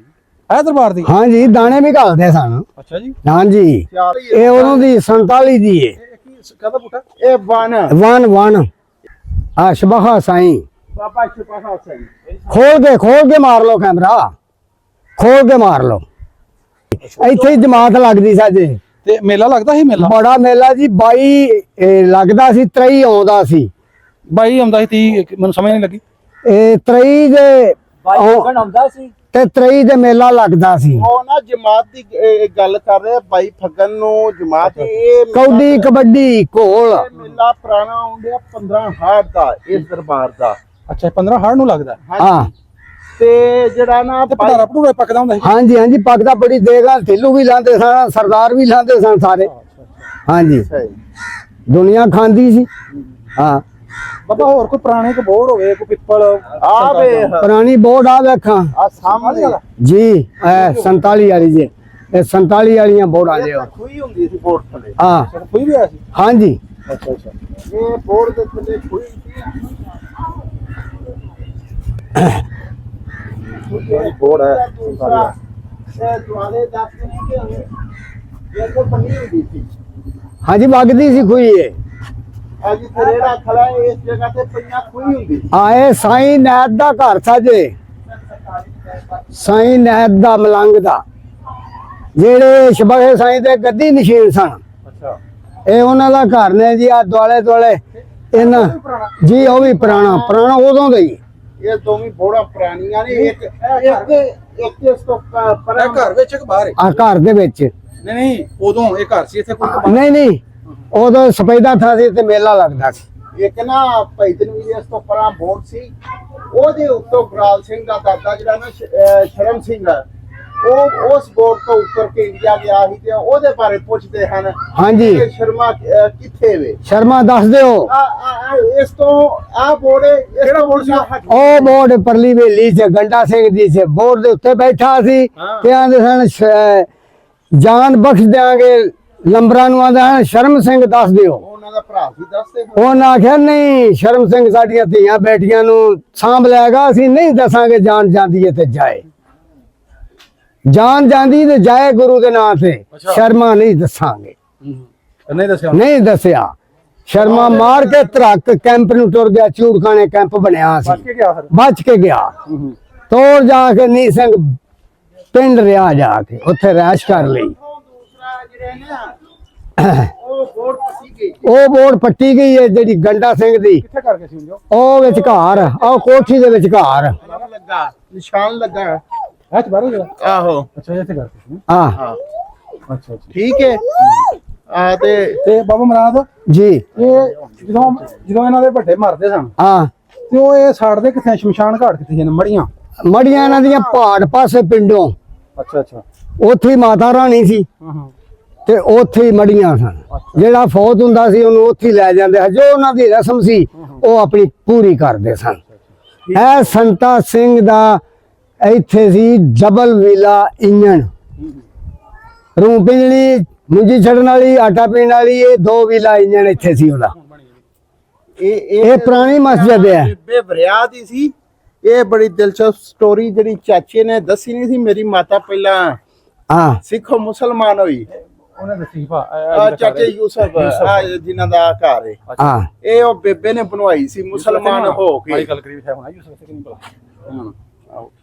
ਹੈ ਦਰਬਾਰ ਦੀ ਹਾਂਜੀ ਦਾਣੇ ਵੀ ਘਾਲਦੇ ਸਨ। ਅੱਛਾ ਜੀ ਹਾਂਜੀ ਚਾਰ ਇਹ ਉਹਨਾਂ ਦੀ 47 ਦੀ ਏ। ਇਹ ਕੀ ਕਾਹਦਾ ਬੂਟਾ ਇਹ ਬਨ ਵਨ ਵਨ ਆ ਸ਼ਬਾਹਾ ਸਾਈਂ। ਬਾਬਾ ਸ਼ਪਾਹਾ ਸਿੰਘ। ਖੋਲ ਕੇ ਮਾਰ ਲਓ ਕੈਮਰਾ, ਖੋਲ ਕੇ ਮਾਰ ਲਓ। ਇੱਥੇ ਹੀ ਜਮਾਤ ਲੱਗਦੀ ਸਾਜੇ, ਤੇ ਮੇਲਾ ਲੱਗਦਾ ਸੀ ਮੇਲਾ ਬੜਾ ਮੇਲਾ ਜੀ 22 ਲੱਗਦਾ ਸੀ, 23 ਆਉਂਦਾ ਸੀ। ਬਾਈ ਆਉਂਦਾ ਸੀ 30 ਮੈਨੂੰ ਸਮਝ ਨਹੀਂ ਲੱਗੀ ਇਹ 23 ਦੇ ਆਉਂਦਾ ਸੀ ਤੇ 23 ਦੇ ਮੇਲਾ ਲੱਗਦਾ ਸੀ। ਉਹ ਨਾ ਜਮਾਤ ਦੀ ਗੱਲ ਕਰ ਰਹੇ ਆ, ਬਾਈ ਫੱਗਣ ਨੂੰ ਜਮਾਤ ਦੀ। ਇਹ ਕੌਡੀ ਕਬੱਡੀ ਘੋਲ ਇਹ ਮੇਲਾ ਪੁਰਾਣਾ ਹੁੰਦਿਆ 15 ਹਾੜ ਦਾ ਇਸ ਦਰਬਾਰ ਦਾ। ਅੱਛਾ 15 ਹਾੜ ਨੂੰ ਲੱਗਦਾ ਹਾਂ ਤੇ ਜਿਹੜਾ ਨਾ ਤੇ ਪਧਾਰਾ ਪਧੂਰਾ ਪੱਕਦਾ ਹੁੰਦਾ ਸੀ ਹਾਂਜੀ ਹਾਂਜੀ ਪੱਕਦਾ ਬੜੀ ਦੇਗਾ। ਢਿੱਲੂ ਵੀ ਲਾਂਦੇ ਸਨ, ਸਰਦਾਰ ਵੀ ਲਾਂਦੇ ਸਨ ਸਾਰੇ। ਹਾਂਜੀ ਦੁਨੀਆ ਖਾਂਦੀ ਸੀ। ਹਾਂ ਬਾਬਾ ਹੋਰ ਕੋਈ ਪੁਰਾਣੇ ਕੋ ਬੋਰਡ ਹੋਵੇ ਕੋਈ ਪਿੱਪਲ ਆ ਵੇ ਪੁਰਾਣੀ ਬੋਰਡ ਆ ਵੇਖਾਂ ਆ ਸਾਹਮਣੇ ਜੀ ਇਹ 47 ਵਾਲੀ ਜੀ, ਇਹ 47 ਵਾਲੀਆਂ ਬੋਰਡਾਂ ਜੇ ਖੂਹੀ ਹੁੰਦੀ ਸੀ ਬੋਰਡ ਥੱਲੇ। ਹਾਂ ਕੋਈ ਵੀ ਆਇਆ ਸੀ ਹਾਂਜੀ ਅੱਛਾ ਅੱਛਾ ਇਹ ਬੋਰਡ ਦੇ ਥੱਲੇ ਖੂਹੀ ਸੀ। ਬੋਰਡ ਹੈ ਦੂਸਰਾ ਇਹ ਦੁਆਲੇ ਦੱਸਦੇ ਨੇ ਕਿ ਇਹ ਕੋ ਪੰਨੀ ਹੁੰਦੀ ਸੀ। ਹਾਂਜੀ ਵਗਦੀ ਸੀ ਖੂਹੀ ਇਹ। ਅੱਜ ਜਿਹੜਾ ਖੜਾ ਹੈ ਇਸ ਜਗ੍ਹਾ ਤੇ ਪਈਆਂ ਖੂਹੀ ਹੁੰਦੀ ਸੀ। ਆਏ ਸਾਈਂ ਨੈਤ ਦਾ ਘਰ ਸਾਜੇ, ਸਾਈਂ ਨੈਤ ਦਾ ਮਲੰਗ ਦਾ, ਜਿਹੜੇ ਸ਼ਬਗੇ ਸਾਈਂ ਦੇ ਗੱਦੀ ਨਸ਼ੀਨ ਸਨ। ਅੱਛਾ ਇਹ ਉਹਨਾਂ ਦਾ ਘਰ ਨੇ ਜੀ। ਆ ਦੁਆਲੇ ਦੁਆਲੇ ਇਹਨਾਂ ਜੀ ਉਹ ਵੀ ਪੁਰਾਣਾ ਉਦੋਂ ਦਾ ਹੀ। ਇਹ ਦੋਵੇਂ ਬੋੜਾ ਪੁਰਾਣੀਆਂ ਨੇ। ਇੱਕ ਇਸ ਤੋਂ ਪਰ ਇਹ ਘਰ ਵਿੱਚ ਇੱਕ ਬਾਹਰ ਹੈ ਆ ਘਰ ਦੇ ਵਿੱਚ ਨਹੀਂ ਨਹੀਂ ਉਦੋਂ ਇਹ ਘਰ ਸੀ ਇੱਥੇ ਕੋਈ ਨਹੀਂ ਉਦੋਂ ਸਪੈਦਾ ਥਾਂ ਸੀ ਤੇ ਮੇਲਾ ਲੱਗਦਾ ਸੀ। ਇੱਕ ਨਾ ਭਾਈ ਤਨਵੀਰ ਇਸ ਤੋਂ ਪਰਾਂ ਬੋਰਡ ਸੀ, ਉਹਦੇ ਉੱਤੋਂ ਗੁਰਾਲ ਸਿੰਘ ਦਾ ਦਾਦਾ ਜਿਹੜਾ ਨਾ ਸ਼ਰਮ ਸਿੰਘ ਉਹ ਉਸ ਬੋਰਡ ਤੋਂ ਉੱਤਰ ਕੇ ਇੰਡੀਆ ਗਿਆ ਸੀ ਤੇ ਉਹਦੇ ਬਾਰੇ ਪੁੱਛਦੇ ਹਨ ਹਾਂਜੀ ਕਿ ਸ਼ਰਮਾ ਕਿੱਥੇ ਵੇ। ਸ਼ਰਮਾ ਦੱਸ ਦਿਓ। ਇਸ ਤੋਂ ਆ ਬੋਰਡ ਕਿਹੜਾ ਬੋਰਡ ਸੀ? ਉਹ ਬੋਰਡ ਪਰਲੀ ਵੇਲੀ ਚ ਗੰਡਾ ਸਿੰਘ ਦੀ ਚ ਬੋਰਡ ਦੇ ਉੱਤੇ ਬੈਠਾ ਸੀ ਤੇ ਆਂਦੇ ਸਨ ਜਾਨ ਬਖਸ਼ ਦਿਆਂਗੇ ਲੰਬਰਾਂ ਨੂੰ। ਆਂਦਾ ਸ਼ਰਮ ਸਿੰਘ ਦੱਸ ਦਿਓ। ਉਹਨਾਂ ਦਾ ਭਰਾ ਸੀ, ਦੱਸਦੇ ਉਹਨਾਂ ਆਖਿਆ ਨਹੀਂ ਸ਼ਰਮ ਸਿੰਘ ਸਾਡੀਆਂ ਧੀਆਂ ਬੇਟੀਆਂ ਨੂੰ ਸਾਂਭ ਲੈਗਾ, ਅਸੀਂ ਨਹੀਂ ਦੱਸਾਂਗੇ ਜਾਨ ਜਾਂਦੀ ਹੈ ਤੇ ਜਾਏ। ਜਾਨ ਜਾਂਦੀ ਤੇ ਜਾਏ ਗੁਰੂ ਦੇ ਨਾਂ ਤੇ, ਸ਼ਰਮਾ ਨਹੀਂ ਦੱਸਾਂਗੇ। ਨਹੀਂ ਦੱਸਿਆ ਨਹੀਂ ਦੱਸਿਆ। ਸ਼ਰਮਾ ਮਾਰ ਕੇ ਧਰਕ ਕੈਂਪ ਨੂੰ ਤੁਰ ਗਿਆ। ਚੂੜਖਾਨੇ ਕੈਂਪ ਬਣਿਆ ਸੀ, ਕੇ ਗਿਆ ਫਿਰ ਬਚ ਕੇ ਗਿਆ। ਤੋੜ ਜਾ ਕੇ ਨੀ ਸਿੰਘ ਪਿੰਡ ਰਿਆ ਜਾ ਕੇ ਉੱਥੇ ਰਹਿਸ਼ ਕਰ ਲਈ। ਦੂਸਰਾ ਜਿਹੜੇ ਨਾ ਉਹ ਬੋਰਡ ਪੱਟੀ ਗਈ। ਉਹ ਬੋਰਡ ਪੱਟੀ ਗਈ ਹੈ ਜਿਹੜੀ ਗੰਡਾ ਸਿੰਘ ਦੀ। ਕਿੱਥੇ ਕਰਕੇ ਸੀ ਜੋ ਉਹ ਵਿਚਕਾਰ ਉਹ ਕੋਠੀ ਦੇ ਵਿਚਕਾਰ ਲੱਗਾ ਨਿਸ਼ਾਨ ਲੱਗਾ। ਹੈ ਬਾਹਰ ਜਿਹੜਾ ਆਹੋ ਅੱਛਾ ਇੱਥੇ ਕਰਕੇ ਸੀ ਹਾਂ ਅੱਛਾ ਅੱਛਾ ਠੀਕ ਹੈ। ਤੇ ਬਾਬਾ ਮਰਾਦ ਜੀ ਇਹ ਜਦੋਂ ਇਹਨਾਂ ਦੇ ਵੱਡੇ ਮਰਦੇ ਸਨ ਹਾਂ ਤੇ ਉਹ ਇਹ ਸਾੜਦੇ ਕਿੱਥੇ ਸ਼ਮਸ਼ਾਨ ਘਾਟ ਕਿੱਥੇ ਸੀ ਮੜੀਆਂ ਮੜੀਆਂ ਇਹਨਾਂ ਦੀਆਂ ਪਹਾੜ ਪਾਸੇ ਪਿੰਡੋਂ ਅੱਛਾ ਅੱਛਾ ਉੱਥੇ ਹੀ ਮਾਤਾ ਰਾਣੀ ਸੀ ਹਾਂ ਤੇ ਉੱਥੇ ਹੀ ਮੜੀਆਂ ਸਨ। ਜਿਹੜਾ ਫੌਤ ਹੁੰਦਾ ਸੀ ਉਹਨੂੰ ਉੱਥੇ ਹੀ ਲੈ ਜਾਂਦੇ ਜੋ ਉਹਨਾਂ ਦੀ ਰਸਮ ਸੀ ਉਹ ਆਪਣੀ ਪੂਰੀ ਕਰਦੇ ਸਨ। ਇਹ ਸੰਤਾ ਸਿੰਘ ਦਾ ਇੱਥੇ ਸੀ ਡਬਲ ਵੀਲਾ ਇੰਜਣ, ਰੂੰ ਪਿੰਜਣੀ ਮੁੰਜੀ ਛੱਡਣ ਵਾਲੀ ਆਟਾ ਪੀਣ ਵਾਲੀ, ਇਹ 2 ਵੀਲਾ ਇੰਜਣ ਇੱਥੇ ਸੀ ਉਹਦਾ। ਇਹ ਪੁਰਾਣੀ ਮਸਜਿਦ ਹੈ। ਬੇਬੇ ਬਰਿਆ ਦੀ ਸੀ। ਇਹ ਬੜੀ ਦਿਲਚਸਪ ਸਟੋਰੀ ਜਿਹੜੀ ਚਾਚੇ ਨੇ ਦੱਸੀ ਨਹੀਂ ਸੀ। ਮੇਰੀ ਮਾਤਾ ਪਹਿਲਾਂ ਹਾਂ ਸਿੱਖੋ ਮੁਸਲਮਾਨ ਹੋਈ। ਉਹਨੇ ਦੱਸੀ ਭਾ ਚਾਚੇ ਯੂਸਫ ਜਿਨ੍ਹਾਂ ਦਾ ਘਰ ਹੈ। ਹਾਂ ਇਹ ਉਹ ਬੇਬੇ ਨੇ ਬਣਵਾਈ ਸੀ ਮੁਸਲਮਾਨ ਹੋ ਕੇ। ਮਾਈ ਗੱਲ ਕਰੀ ਹੈ ਹੋਣਾ ਯੂਸਫ ਸੇ ਕਿ ਨਹੀਂ ਭਲਾ ਹਾਂ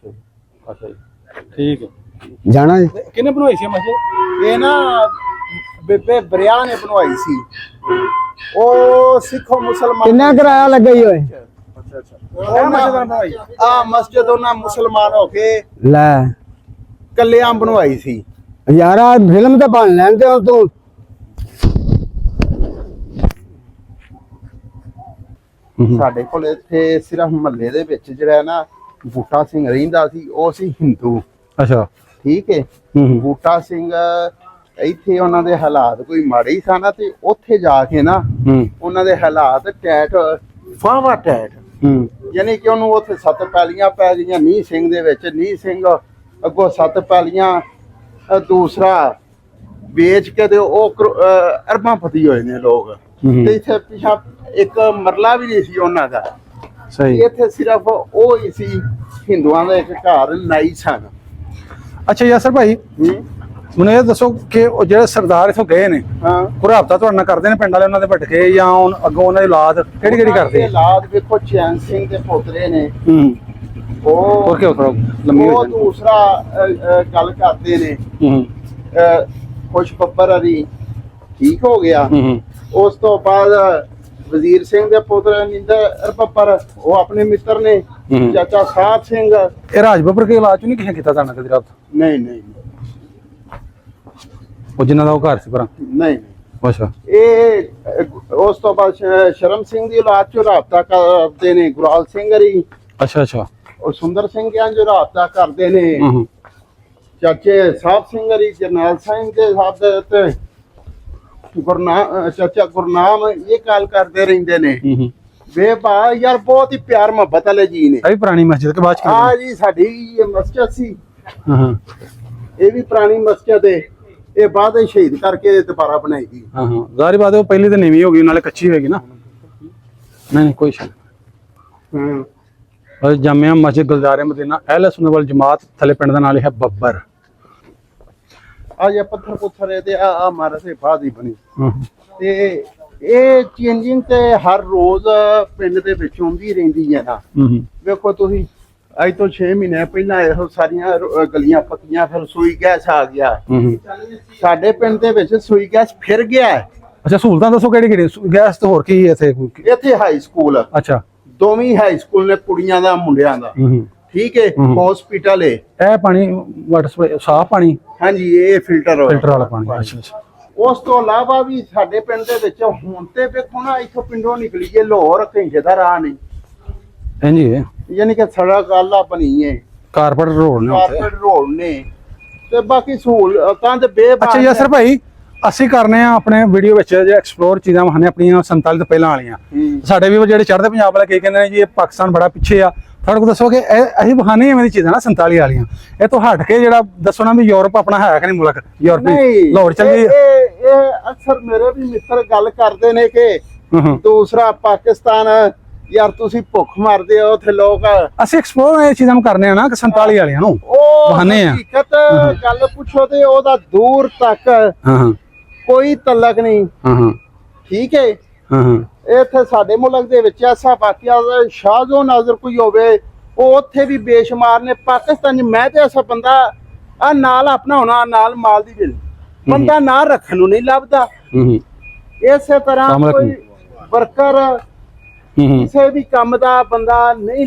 ਅੱਛਾ ਜੀ ਠੀਕ ਹੈ। ਜਾਣਾ ਜੀ। ਕਿਹਨੇ ਬਣਵਾਈ ਸੀ ਮਸਜਿਦ ਇਹ ਨਾ ਬੇਬੇ ਬਰਿਆ ਨੇ ਬਣਵਾਈ ਸੀ। ਉਹ ਸਿੱਖੋ ਮੁਸਲਮਾਨ ਕਿੰਨਾ ਕਿਰਾਇਆ ਲੱਗਾ ਹੀ ਓਏ? ਆ ਮਸਜਿਦ ਉਹਨਾਂ ਮੁਸਲਮਾਨ ਹੋ ਕੇ ਲੈ ਕੱਲਿਆਂ ਬਣਵਾਈ ਸੀ। ਯਾਰਾ ਫਿਲਮ ਤਾਂ ਬਣ ਲੈਂਦੇ ਹੁਣ ਤੂੰ। ਸਾਡੇ ਕੋਲ ਇੱਥੇ ਸਿਰਫ ਮਹੱਲੇ ਦੇ ਵਿੱਚ ਜਿਹੜਾ ਨਾ ਬੂਟਾ ਸਿੰਘ ਰਹਿੰਦਾ ਸੀ, ਉਹ ਸੀ ਹਿੰਦੂ। ਅੱਛਾ। ਠੀਕ ਹੈ। ਬੂਟਾ ਸਿੰਘ ਇੱਥੇ ਉਹਨਾਂ ਦੇ ਹਾਲਾਤ ਕੋਈ ਮਾੜੇ ਹੀ ਸਨ ਤੇ ਉੱਥੇ ਜਾ ਕੇ ਨਾ ਉਹਨਾਂ ਦੇ ਹਾਲਾਤ ਟੈਟ ਵਾਹਵਾ ਟੈਟ, ਯਾਨੀ ਕਿ ਉਹਨੂੰ ਉੱਥੇ 7 ਪੈਲੀਆਂ ਪੈ ਗਈਆਂ ਨੀਹ ਸਿੰਘ ਦੇ ਵਿੱਚ। ਨੀਹ ਸਿੰਘ ਅੱਗੋਂ 7 ਪੈਲੀਆਂ ਦੂਸਰਾ ਵੇਚ ਕੇ ਤੇ ਉਹ ਅਰਬਾਂਪਤੀ ਹੋਏ ਨੇ ਲੋਕ। ਤੇ ਇੱਥੇ ਪਿਛਾ ਇੱਕ ਮਰਲਾ ਵੀ ਨਹੀਂ ਸੀ ਉਹਨਾਂ ਦਾ। ਸਹੀ। ਇੱਥੇ ਸਿਰਫ ਉਹ ਹੀ ਸੀ ਹਿੰਦੂਆਂ ਦਾ ਇੱਕ ਘਰ ਨਾਈ ਸਨ। ਅੱਛਾ ਯਾਸਰ ਭਾਈ, ਮੈਨੂੰ ਇਹ ਦੱਸੋ ਕਿ ਉਹ ਜਿਹੜੇ ਸਰਦਾਰ ਇਥੋਂ ਗਏ ਨੇ, ਹਾਂ, ਉਹ ਰਾਬਤਾ ਤੁਹਾਡੇ ਨਾਲ ਕਰਦੇ ਨੇ ਪਿੰਡ ਵਾਲੇ ਉਹਨਾਂ ਦੇ ਭਟਕੇ, ਜਾਂ ਅੱਗੋਂ ਉਹਨਾਂ ਦੀ ਔਲਾਦ ਕਿਹੜੀ ਕਿਹੜੀ ਕਰਦੇ ਆ? ਔਲਾਦ ਵੇਖੋ ਚੈਨ ਸਿੰਘ ਦੇ ਪੋਤਰੇ ਨੇ, ਹੋਰ ਉਹ ਕਿਉਂ ਥੋੜਾ ਲੰਮੀ ਹੋ ਉਹ ਜਾਂਦੀ। ਦੂਸਰਾ ਗੱਲ ਕਰਦੇ ਨੇ ਖੁਸ਼ ਬੱਬਰ ਅਲੀ ਠੀਕ ਹੋ ਗਿਆ। ਉਸ ਤੋਂ ਬਾਅਦ ਵਜ਼ੀਰ ਸਿੰਘ ਦੇ ਪੁੱਤਰ ਨਿੰਦਰ ਬੱਬਰ, ਉਹ ਆਪਣੇ ਮਿੱਤਰ ਨੇ। ਚਾਚਾ ਸਾਹਿਬ ਸਿੰਘ, ਇਹ ਰਾਜ ਬੱਬਰ ਕੇ ਔਲਾਦ ਚ ਨਹੀਂ ਕਿਸੇ ਕੀਤਾ ਤੁਹਾਡੇ ਨਾਲ ਕਦੀ ਰਾਬਤਾ? ਨਹੀਂ ਨਹੀਂ ਉਹ ਜਿਨ੍ਹਾਂ ਦਾ ਉਹ ਘਰ ਸੀ ਭਰਾ? ਨਹੀਂ। ਅੱਛਾ। ਇਹ ਉਸ ਤੋਂ ਬਾਅਦ ਸ਼ਰਮ ਸਿੰਘ ਦੀ ਔਲਾਦ ਚੋਂ ਰਾਬਤਾ ਕਰਦੇ ਨੇ ਗੁਰਾਲ ਸਿੰਘ ਹਰੀ। ਅੱਛਾ ਅੱਛਾ। ਉਹ ਸੁੰਦਰ ਸਿੰਘ ਜੋ ਰਾਬਤਾ ਕਰਦੇ ਨੇ। ਚਾਚੇ ਸਾਹਿਬ ਸਿੰਘ ਹਰੀ, ਜਰਨੈਲ ਸਿੰਘ ਦੇ ਸਾਹਿਬ ਦੇ ਤੇ ਚਾਚਾ ਗੁਰਨਾਮ ਇਹ ਗੱਲ ਕਰਦੇ ਰਹਿੰਦੇ ਨੇ। ਵੇ ਭਾ ਯਾਰ ਬਹੁਤ ਹੀ ਪਿਆਰ ਮੁਹੱਬਤ ਵਾਲੇ ਜੀ ਨੇ। ਇਹ ਪੁਰਾਣੀ ਮਸਜਿਦ ਕੇ ਬਾਅਦ ਚ ਆ ਜੀ ਸਾਡੀ ਇਹ ਮਸਜਿਦ ਸੀ। ਇਹ ਵੀ ਪੁਰਾਣੀ ਮਸਜਿਦ ਹੈ। ਇਹ ਬਾਅਦ ਵਿੱਚ ਸ਼ਹੀਦ ਕਰਕੇ ਦੁਬਾਰਾ ਬਣਾਈ ਗਈ। ਜ਼ਾਹਿਰ ਬਾਤ ਹੈ ਉਹ ਪਹਿਲੀ ਤਾਂ ਨੀਵੀਂ ਹੋ ਗਈ, ਨਾਲੇ ਕੱਚੀ ਹੋਏਗੀ ਨਾ। ਨਹੀਂ ਕੋਈ ਸ਼ੱਕ। ਜਾਮਿਆ ਮਸਜਿਦ ਗੁਲਜ਼ਾਰੇ ਮਦੀਨਾ ਅਹਿਲੇ ਸੁਨਨਤ ਵਲ ਜਮਾਤ ਥੱਲੇ ਪਿੰਡ ਦਾ ਨਾਮ ਹੈ ਬੱਬਰ। ਆ ਜੇ ਪੱਥਰ ਪੁੱਥਰ ਤੇ ਆ ਮਾਰੇ ਤੇ ਬਾਅਦ ਹੀ ਬਣੀ। ਤੇ ਇਹ ਚੇਂਜਿੰਗ ਤੇ ਹਰ ਰੋਜ਼ ਪਿੰਡ ਦੇ ਵਿੱਚ ਹੁੰਦੀ ਰਹਿੰਦੀ ਹੈ ਨਾ। ਵੇਖੋ ਤੁਸੀਂ ਅੱਜ ਤੋਂ 6 ਮਹੀਨੇ ਪਹਿਲਾਂ ਇਹੋ ਸਾਰੀਆਂ ਗਲੀਆਂ ਪੱਕੀਆਂ, ਫਿਰ ਸੂਈ ਗੈਸ ਆ ਗਿਆ। ਸਾਡੇ ਪਿੰਡ ਦੇ ਵਿੱਚ ਸੂਈ ਗੈਸ ਫਿਰ ਗਿਆ। ਅੱਛਾ, ਸਹੂਲਤਾਂ ਦੱਸੋ ਕਿਹੜੀ ਕਿਹੜੀ? ਗੈਸ ਤੇ ਹੋਰ ਕੀ ਇੱਥੇ? ਇੱਥੇ ਹਾਈ ਸਕੂਲ, ਅੱਛਾ, ਦੋਵੇਂ ਹਾਈ ਸਕੂਲ ਨੇ, ਕੁੜੀਆਂ ਦਾ ਮੁੰਡਿਆਂ ਦਾ। ਠੀਕ ਹੈ। ਹਸਪੀਟਲ ਹੈ। ਇਹ ਪਾਣੀ ਵਾਟਰ ਸਪਲਾਈ ਸਾਫ ਪਾਣੀ? ਹਾਂਜੀ, ਇਹ ਫਿਲਟਰ ਵਾਲਾ ਪਾਣੀ। ਅੱਛਾ ਅੱਛਾ। ਉਸ ਤੋਂ ਇਲਾਵਾ ਵੀ ਸਾਡੇ ਪਿੰਡ ਦੇ ਵਿੱਚ ਹੁਣ ਤੇ ਵੇਖੋ ਨਾ, ਇੱਥੋਂ ਪਿੰਡੋਂ ਨਿਕਲੀਏ ਲਾਹੌਰ ਘੰਟੇ ਦਾ ਰਾਹ ਨਹੀਂ। ਹਾਂਜੀ, ਯਾਨੀ ਕਿ ਸੜਕ ਆਲਾ ਬਣੀ ਹੈ, ਕਾਰਪੋਰੇਟ ਰੋਡ ਨੇ, ਕਾਰਪੋਰੇਟ ਰੋਡ ਨੇ, ਤੇ ਬਾਕੀ ਸਹੂਲਤਾਂ ਤੇ ਬੇਬਾਕ। ਅੱਛਾ ਯਾਸਰ ਭਾਈ, ਅਸੀਂ ਕਰਨੇ ਆ ਆਪਣੇ ਵੀਡੀਓ ਵਿੱਚ ਜੇ ਐਕਸਪਲੋਰ ਚੀਜ਼ਾਂ ਵਹਾਨੇ ਆਪਣੀਆਂ 47 ਤੋਂ ਪਹਿਲਾਂ ਵਾਲੀਆਂ। ਸਾਡੇ ਵੀ ਜਿਹੜੇ ਚੜ੍ਹਦੇ ਪੰਜਾਬ ਵਾਲੇ ਕੀ ਕਹਿੰਦੇ ਨੇ ਜੀ ਇਹ ਪਾਕਿਸਤਾਨ ਬੜਾ ਪਿੱਛੇ ਆ। ਤੁਹਾਡੇ ਕੋਲ ਦੱਸੋ ਕਿ ਅਸੀਂ ਵਹਾਨੇ ਐਵੇਂ ਦੀ ਚੀਜ਼ਾਂ ਨਾ 47 ਵਾਲੀਆਂ, ਇਹ ਤੋਂ ਹਟ ਕੇ ਜਿਹੜਾ ਦੱਸੋ ਨਾ ਵੀ ਯੂਰਪ ਆਪਣਾ ਹੈ ਕਿ ਨਹੀਂ ਮੁਲਕ ਯੂਰਪੀ ਲਾਹੌਰ ਚੱਲ ਗਈ। ਇਹ ਅਕਸਰ ਮੇਰੇ ਵੀ ਮਿੱਤਰ ਗੱਲ ਕਰਦੇ ਨੇ ਕਿ ਦੂਸਰਾ ਪਾਕਿਸਤਾਨ ਯਾਰ ਤੁਸੀਂ ਭੁੱਖ ਮਰਦੇ ਹੋ ਉੱਥੇ ਲੋਕ। ਅਸੀਂ ਐਕਸਪਲੋਰ ਇਹ ਚੀਜ਼ਾਂ ਨੂੰ ਕਰਨੇ ਆ ਨਾ 47 ਵਾਲੀਆਂ ਨੂੰ ਵਹਾਨੇ ਆ। ਹਕੀਕਤ ਗੱਲ ਪੁੱਛੋ ਤੇ ਉਹਦਾ ਦੂਰ ਤੱਕ ਕੋਈ ਤਲਕ ਨਹੀਂ। ਠੀਕ ਹੈ। ਇੱਥੇ ਸਾਡੇ ਮੁਲਕ ਦੇ ਵਿੱਚ ਐਸਾ ਵਾਕਿਆ ਸ਼ਾਹਜੋ ਨਾਜ਼ਰ ਕੋਈ ਹੋਵੇ, ਉਹ ਉੱਥੇ ਵੀ ਬੇਸ਼ੁਮਾਰ ਨੇ। ਪਾਕਿਸਤਾਨ ਮੈਂ ਤੇ ਐਸਾ ਬੰਦਾ ਆ ਨਾਲ ਆਪਣਾ ਹੋਣਾ, ਨਾਲ ਮਾਲ ਦੀ ਬਿਲ ਬੰਦਾ ਨਾ ਰੱਖਣ ਨੂੰ ਨਹੀਂ ਲੱਭਦਾ। ਇਸੇ ਤਰ੍ਹਾਂ ਕੋਈ ਵਰਕਰ ਕਿਸੇ ਵੀ ਕੰਮ ਦਾ ਬੰਦਾ ਨਹੀਂ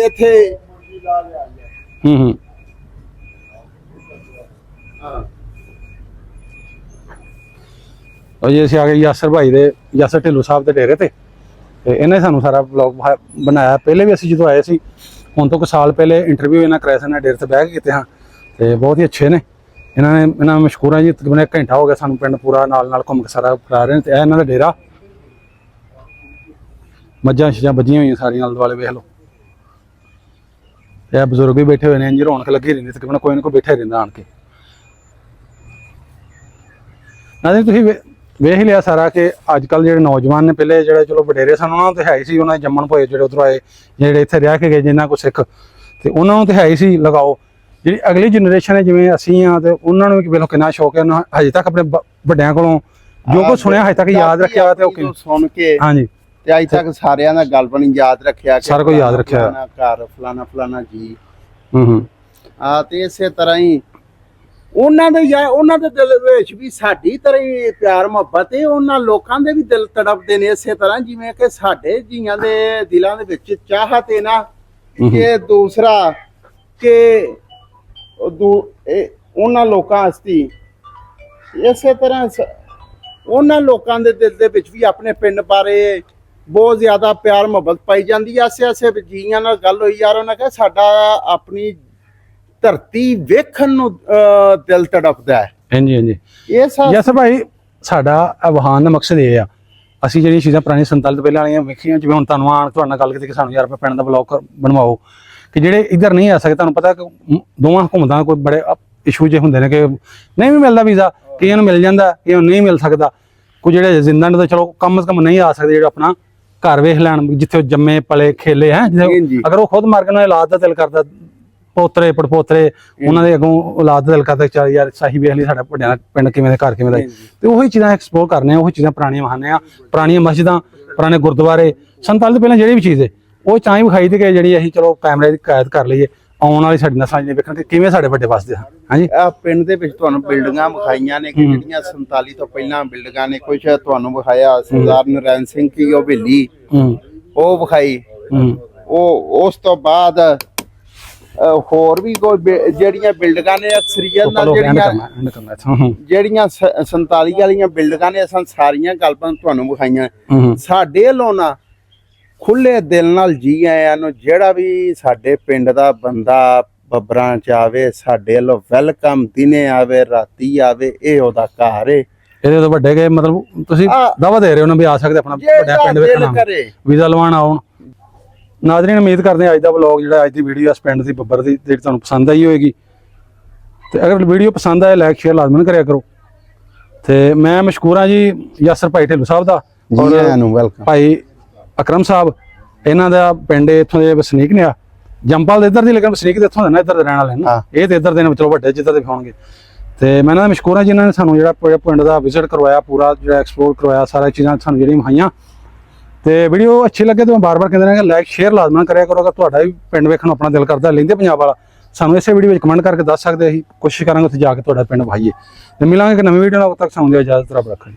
ਇੱਥੇ। ਜੀ ਅਸੀਂ ਆ ਗਏ ਯਾਸਰ ਭਾਈ ਦੇ, ਯਾਸਰ ਢਿੱਲੋਂ ਸਾਹਿਬ ਦੇ ਡੇਰੇ ਤੇ ਇਹਨੇ ਸਾਨੂੰ ਸਾਰਾ ਵਲੌਗ ਬਣਾਇਆ। ਪਹਿਲੇ ਵੀ ਅਸੀਂ ਜਦੋਂ ਆਏ ਸੀ, ਹੁਣ ਤੋਂ ਕੁ ਸਾਲ ਪਹਿਲੇ ਇੰਟਰਵਿਊ ਇਹਨਾਂ ਕਰਾਇਆ ਸੀ, ਡੇਰੇ ਤੇ ਬਹਿ ਕੇ ਕੀਤੇ ਹਾਂ, ਤੇ ਬਹੁਤ ਹੀ ਅੱਛੇ ਨੇ। ਇਹਨਾਂ ਮਸ਼ਹੂਰ ਆ ਜੀ। ਤਕਰੀਬਨ 1 ਘੰਟਾ ਹੋ ਗਿਆ ਸਾਨੂੰ ਪਿੰਡ ਪੂਰਾ ਨਾਲ ਘੁੰਮ ਕੇ ਸਾਰਾ ਕਰਾ ਰਹੇ ਨੇ। ਤੇ ਇਹ ਇਹਨਾਂ ਦਾ ਡੇਰਾ, ਮੱਝਾਂ ਛੱਜਾਂ ਵੱਜੀਆਂ ਹੋਈਆਂ ਸਾਰੀਆਂ ਨਾਲ ਦੁਆਲੇ, ਵੇਖ ਲਓ। ਇਹ ਬਜ਼ੁਰਗ ਵੀ ਬੈਠੇ ਹੋਏ ਨੇ, ਇੰਝ ਰੌਣਕ ਲੱਗੀ ਰਹਿੰਦੀ, ਤਕਰੀਬਨ ਕੋਈ ਨਾ ਕੋਈ ਬੈਠਾ ਰਹਿੰਦਾ ਆਣ ਕੇ। ਨਾਲੇ ਤੁਸੀਂ ਵੇਖ ਹੀ ਲਿਆ ਸਾਰਾ ਕਿ ਅੱਜ ਕੱਲ ਜਿਹੜੇ ਨੌਜਵਾਨ ਨੇ, ਪਹਿਲੇ ਜਿਹੜੇ ਚਲੋ ਵਡੇਰੇ ਸਨ ਉਹਨਾਂ ਨੂੰ ਤੇ ਹੈ ਹੀ ਸੀ, ਉਹਨਾਂ ਦੇ ਜੰਮਣ ਭੋਏ ਜਿਹੜੇ ਉਧਰੋਂ ਆਏ, ਜਿਹੜੇ ਇੱਥੇ ਰਹਿ ਕੇ ਗਏ ਜਿਨ੍ਹਾਂ ਕੋ ਸਿੱਖ, ਤੇ ਉਹਨਾਂ ਨੂੰ ਤੇ ਹੈ ਹੀ ਸੀ ਲਗਾਓ। ਜਿਹੜੀ ਅਗਲੀ ਜਨਰੇਸ਼ਨ ਹੈ ਜਿਵੇਂ ਅਸੀਂ ਆ, ਤੇ ਉਹਨਾਂ ਨੂੰ ਵੀ ਵੇਖੋ ਕਿੰਨਾ ਸ਼ੌਕ ਹੈ। ਉਹਨਾਂ ਹਜੇ ਤੱਕ ਆਪਣੇ ਵੱਡਿਆਂ ਕੋਲੋਂ ਜੋ ਕੁਝ ਸੁਣਿਆ ਹਜੇ ਤੱਕ ਯਾਦ ਰੱਖਿਆ, ਤੇ ਉਹ ਸੁਣ ਕੇ ਹਾਂਜੀ ਤੇ ਅੱਜ ਤੱਕ ਸਾਰਿਆਂ ਦਾ ਗੱਲ ਬਣੀ ਯਾਦ ਰੱਖਿਆ, ਸਾਰਾ ਕੁਝ ਯਾਦ ਰੱਖਿਆ। ਘਰ ਫਲਾਣਾ ਫਲਾਣਾ ਜੀ। ਤੇ ਇਸੇ ਤਰ੍ਹਾਂ ਹੀ ਉਹਨਾਂ ਦੇ ਦਿਲ ਵਿੱਚ ਵੀ ਸਾਡੀ ਤਰ੍ਹਾਂ ਹੀ ਪਿਆਰ ਮੁਹੱਬਤ ਹੈ। ਉਹਨਾਂ ਲੋਕਾਂ ਦੇ ਵੀ ਦਿਲ ਤੜਪਦੇ ਨੇ ਇਸੇ ਤਰ੍ਹਾਂ ਜਿਵੇਂ ਕਿ ਸਾਡੇ ਜੀਆਂ ਦੇ ਦਿਲਾਂ ਦੇ ਵਿੱਚ ਚਾਹਤ ਹੈ ਨਾ। ਕਿ ਦੂਸਰਾ ਕਿ ਉਹਨਾਂ ਲੋਕਾਂ ਵਾਸਤੇ ਇਸੇ ਤਰ੍ਹਾਂ ਉਹਨਾਂ ਲੋਕਾਂ ਦੇ ਦਿਲ ਦੇ ਵਿੱਚ ਵੀ ਆਪਣੇ ਪਿੰਡ ਬਾਰੇ ਬਹੁਤ ਜ਼ਿਆਦਾ ਪਿਆਰ ਮੁਹੱਬਤ ਪਾਈ ਜਾਂਦੀ ਹੈ। ਐਸੇ ਜੀਆਂ ਨਾਲ ਗੱਲ ਹੋਈ ਯਾਰ, ਉਹਨਾਂ ਕਿਹਾ ਸਾਡਾ ਆਪਣੀ ਧਰਤੀ ਵੇਖਣ ਨੂੰ ਦਿਲ ਤੜਪਦਾ ਹੈ। ਹਾਂਜੀ ਹਾਂਜੀ ਇਹ ਸਭ ਯਸ ਭਾਈ, ਸਾਡਾ ਆਵਾਹਨ ਦਾ ਮਕਸਦ ਇਹ ਆ, ਅਸੀਂ ਜਿਹੜੀਆਂ ਚੀਜ਼ਾਂ ਪੁਰਾਣੀ 47 ਤੋਂ ਪਹਿਲਾਂ ਵਾਲੀਆਂ ਵੇਖੀਆਂ, ਜਿਵੇਂ ਹੁਣ ਤੁਹਾਨੂੰ ਤੁਹਾਡੇ ਨਾਲ ਗੱਲ ਕੀਤੀ ਕਿ ਸਾਨੂੰ ਯਾਰ ਪਿੰਡ ਦਾ ਬਲੌਗ ਬਣਵਾਓ, ਕਿ ਜਿਹੜੇ ਇੱਧਰ ਨਹੀਂ ਆ ਸਕਦੇ, ਤੁਹਾਨੂੰ ਪਤਾ ਕਿ ਦੋਵਾਂ ਘੁੰਮਦਾ ਕੋਈ ਬੜੇ ਇਸ਼ੂ ਜੇ ਹੁੰਦੇ ਨੇ ਕਿ ਨਹੀਂ ਵੀ ਮਿਲਦਾ ਵੀਜ਼ਾ, ਕਈਆਂ ਨੂੰ ਮਿਲ ਜਾਂਦਾ, ਕਈਆਂ ਨੂੰ ਨਹੀਂ ਮਿਲ ਸਕਦਾ, ਕੋਈ ਜਿਹੜੇ ਜ਼ਿੰਦਾ ਨੇ ਤਾਂ ਚਲੋ ਕਮ ਸੇ ਕਮ ਨਹੀਂ ਆ ਸਕਦੇ, ਜਿਹੜੇ ਆਪਣਾ ਘਰ ਵੇਖ ਲੈਣ ਜਿੱਥੇ ਉਹ ਜੰਮੇ ਪਲੇ ਖੇਲੇ ਹੈ, ਅਗਰ ਉਹ ਖੁਦ ਮਰ ਗਏ ਉਹਨਾਂ ਔਲਾਦ ਦਾ ਦਿਲ ਕਰਦਾ, ਪੋਤਰੇ ਪੜਪੋਤਰੇ ਉਹਨਾਂ ਦੇ ਅੱਗੋਂ ਔਲਾਦ ਦਾ ਦਿਲ ਕਰਦਾ ਚੱਲ ਯਾਰ ਸਾਹੀ ਵੇਖ ਲਈ ਸਾਡਾ ਵੱਡਿਆਂ ਦਾ ਪਿੰਡ ਕਿਵੇਂ ਦਾ, ਘਰ ਕਿਵੇਂ ਦਾ, ਤੇ ਉਹੀ ਚੀਜ਼ਾਂ ਐਕਸਪਲੋਰ ਕਰਨੇ ਆ, ਉਹੀ ਚੀਜ਼ਾਂ ਪੁਰਾਣੀਆਂ ਵਹਾਨੇ ਆ, ਪੁਰਾਣੀਆਂ ਮਸਜਿਦਾਂ, ਪੁਰਾਣੇ ਗੁਰਦੁਆਰੇ 47 ਤੋਂ ਪਹਿਲਾਂ ਜਿਹੜੀ ਵੀ ਚੀਜ਼ ਹੈ ਉਹ ਤਾਂ ਹੀ ਵਿਖਾਈ ਦੀ ਕਿ ਜਿਹੜੀ ਅਸੀਂ ਚਲੋ ਕੈਮਰੇ ਦੀ ਕੈਦ ਕਰ ਲਈਏ, ਆਉਣ ਵਾਲੀ ਸਾਡੀ ਨਸਲਾਂ ਨੇ ਵੇਖਣ ਕਿ ਕਿਵੇਂ ਸਾਡੇ ਵੱਡੇ ਵਸਦੇ ਹਨ। ਹਾਂਜੀ, ਆ ਪਿੰਡ ਦੇ ਵਿੱਚ ਤੁਹਾਨੂੰ ਬਿਲਡਿੰਗਾਂ ਵਿਖਾਈਆਂ ਨੇ ਕਿ ਜਿਹੜੀਆਂ 47 ਤੋਂ ਪਹਿਲਾਂ ਬਿਲਡਿੰਗਾਂ ਨੇ, ਕੁਝ ਤੁਹਾਨੂੰ ਵਿਖਾਇਆ ਸਰਦਾਰ ਨਰੈਣ ਸਿੰਘ ਕੀ ਉਹ ਹਵੇਲੀ ਉਹ ਵਿਖਾਈ, ਉਹ ਉਸ ਤੋਂ ਬਾਅਦ ਹੋਰ ਵੀ ਕੋਈ ਜਿਹੜੀਆਂ ਬਿਲਡਿੰਗਾਂ ਨੇ ਅਕਸਰੀਅਤ ਨਾਲ ਜਿਹੜੀਆਂ 47 ਵਾਲੀਆਂ ਬਿਲਡਿੰਗਾਂ ਨੇ ਅਸਾਂ ਸਾਰੀਆਂ ਗੱਲਾਂ ਤੁਹਾਨੂੰ ਵਿਖਾਈਆਂ। ਸਾਡੇ ਵੱਲੋਂ ਨਾ ਖੁੱਲੇ ਦਿਲ ਨਾਲ ਜੀ ਆਇਆਂ ਨੂੰ, ਜਿਹੜਾ ਵੀ ਸਾਡੇ ਪਿੰਡ ਦਾ ਬੰਦਾ ਬੱਬਰਾਂ ਚ ਆਵੇ, ਸਾਡੇ ਵੱਲੋਂ ਵੈਲਕਮ, ਦਿਨੇ ਆਵੇ ਰਾਤੀ ਆਵੇ, ਇਹ ਉਹਦਾ ਘਰ ਏ। ਇਹਦੇ ਤੋਂ ਵੱਡੇ ਗਏ ਮਤਲਬ ਤੁਸੀਂ ਦਾਵਾ ਦੇ ਰਹੇ ਹੋ ਨਾ ਵੀ ਆ ਸਕਦੇ ਆਪਣਾ ਵੱਡਾ ਪਿੰਡ ਵੇਖਣਾ, ਵੀਜ਼ਾ ਲਵਾਉਣ ਆਉਣ। ਨਾਜ਼ਰੀਨ, ਉਮੀਦ ਕਰਦੇ ਹਾਂ ਅੱਜ ਦਾ ਵਲੌਗ ਜਿਹੜਾ ਅੱਜ ਦੀ ਵੀਡੀਓ ਇਸ ਪਿੰਡ ਦੀ ਬੱਬਰ ਦੀ ਜਿਹੜੀ ਤੁਹਾਨੂੰ ਪਸੰਦ ਆਈ ਹੋਏਗੀ, ਤੇ ਅਗਰ ਵੀਡੀਓ ਪਸੰਦ ਆਏ ਲਾਈਕ ਸ਼ੇਅਰ ਲਾਜ਼ਮਨ ਕਰਿਆ ਕਰੋ। ਤੇ ਮੈਂ ਮਸ਼ਕੂਰ ਹਾਂ ਜੀ ਯਾਸਰ ਭਾਈ ਢਿੱਲੋਂ ਸਾਹਿਬ ਦਾ ਔਰ ਭਾਈ ਅਕਰਮ ਸਾਹਿਬ, ਇਹਨਾਂ ਦਾ ਪਿੰਡ ਇੱਥੋਂ ਦੇ ਵਸਨੀਕ ਨੇ, ਆ ਜੰਪਾਲ ਦੇ ਇੱਧਰ ਦੀ, ਲੇਕਿਨ ਵਸਨੀਕ ਦੇ ਇੱਥੋਂ ਦੇ ਨਾ, ਇੱਧਰ ਦੇ ਰਹਿਣ ਵਾਲੇ ਨੇ, ਇਹ ਤੇ ਇੱਧਰ ਦੇ ਨੇ ਚਲੋ ਵੱਡੇ ਜਿੱਧਰ ਦੇ ਹੋਣਗੇ। ਤੇ ਮੈਂ ਇਹਨਾਂ ਦਾ ਮਸ਼ਕੂਰ ਹਾਂ ਜਿਨ੍ਹਾਂ ਨੇ ਸਾਨੂੰ ਜਿਹੜਾ ਪਿੰਡ ਦਾ ਵਿਜ਼ਿਟ ਕਰਵਾਇਆ, ਪੂਰਾ ਜਿਹੜਾ ਐਕਸਪਲੋਰ ਕਰਵਾਇਆ, ਸਾਰਾ ਚੀਜ਼ਾਂ ਸਾਨੂੰ ਜਿਹੜੀਆਂ ਵਿਖਾਈਆਂ। ਤੇ ਵੀਡੀਓ ਅੱਛੀ ਲੱਗੇ ਤਾਂ ਮੈਂ ਬਾਰ-ਬਾਰ ਕਹਿੰਦੇ ਰਹਿੰਦਾ ਲਾਈਕ ਸ਼ੇਅਰ ਲਾਜ਼ਮਨ ਕਰਿਆ ਕਰੋ। ਅਗਰ ਤੁਹਾਡਾ ਵੀ ਪਿੰਡ ਵੇਖਣ ਨੂੰ ਆਪਣਾ ਦਿਲ ਕਰਦਾ ਲੈਂਦੇ ਪੰਜਾਬ ਵਾਲਾ, ਸਾਨੂੰ ਇਸੇ ਵੀਡੀਓ ਵਿੱਚ ਕਮੈਂਟ ਕਰਕੇ ਦੱਸ ਸਕਦੇ, ਅਸੀਂ ਕੋਸ਼ਿਸ਼ ਕਰਾਂਗੇ ਉੱਥੇ ਜਾ ਕੇ ਤੁਹਾਡਾ ਪਿੰਡ ਵਿਖਾਈਏ। ਤੇ ਮਿਲਾਂਗੇ ਇੱਕ ਨਵੀਂ ਵੀਡੀਓ ਨਾਲ, ਉਦੋਂ ਤੱਕ ਸਾਨੂੰ ਇਜਾਜ਼ਤ ਰੱਬ ਰੱਖਣ।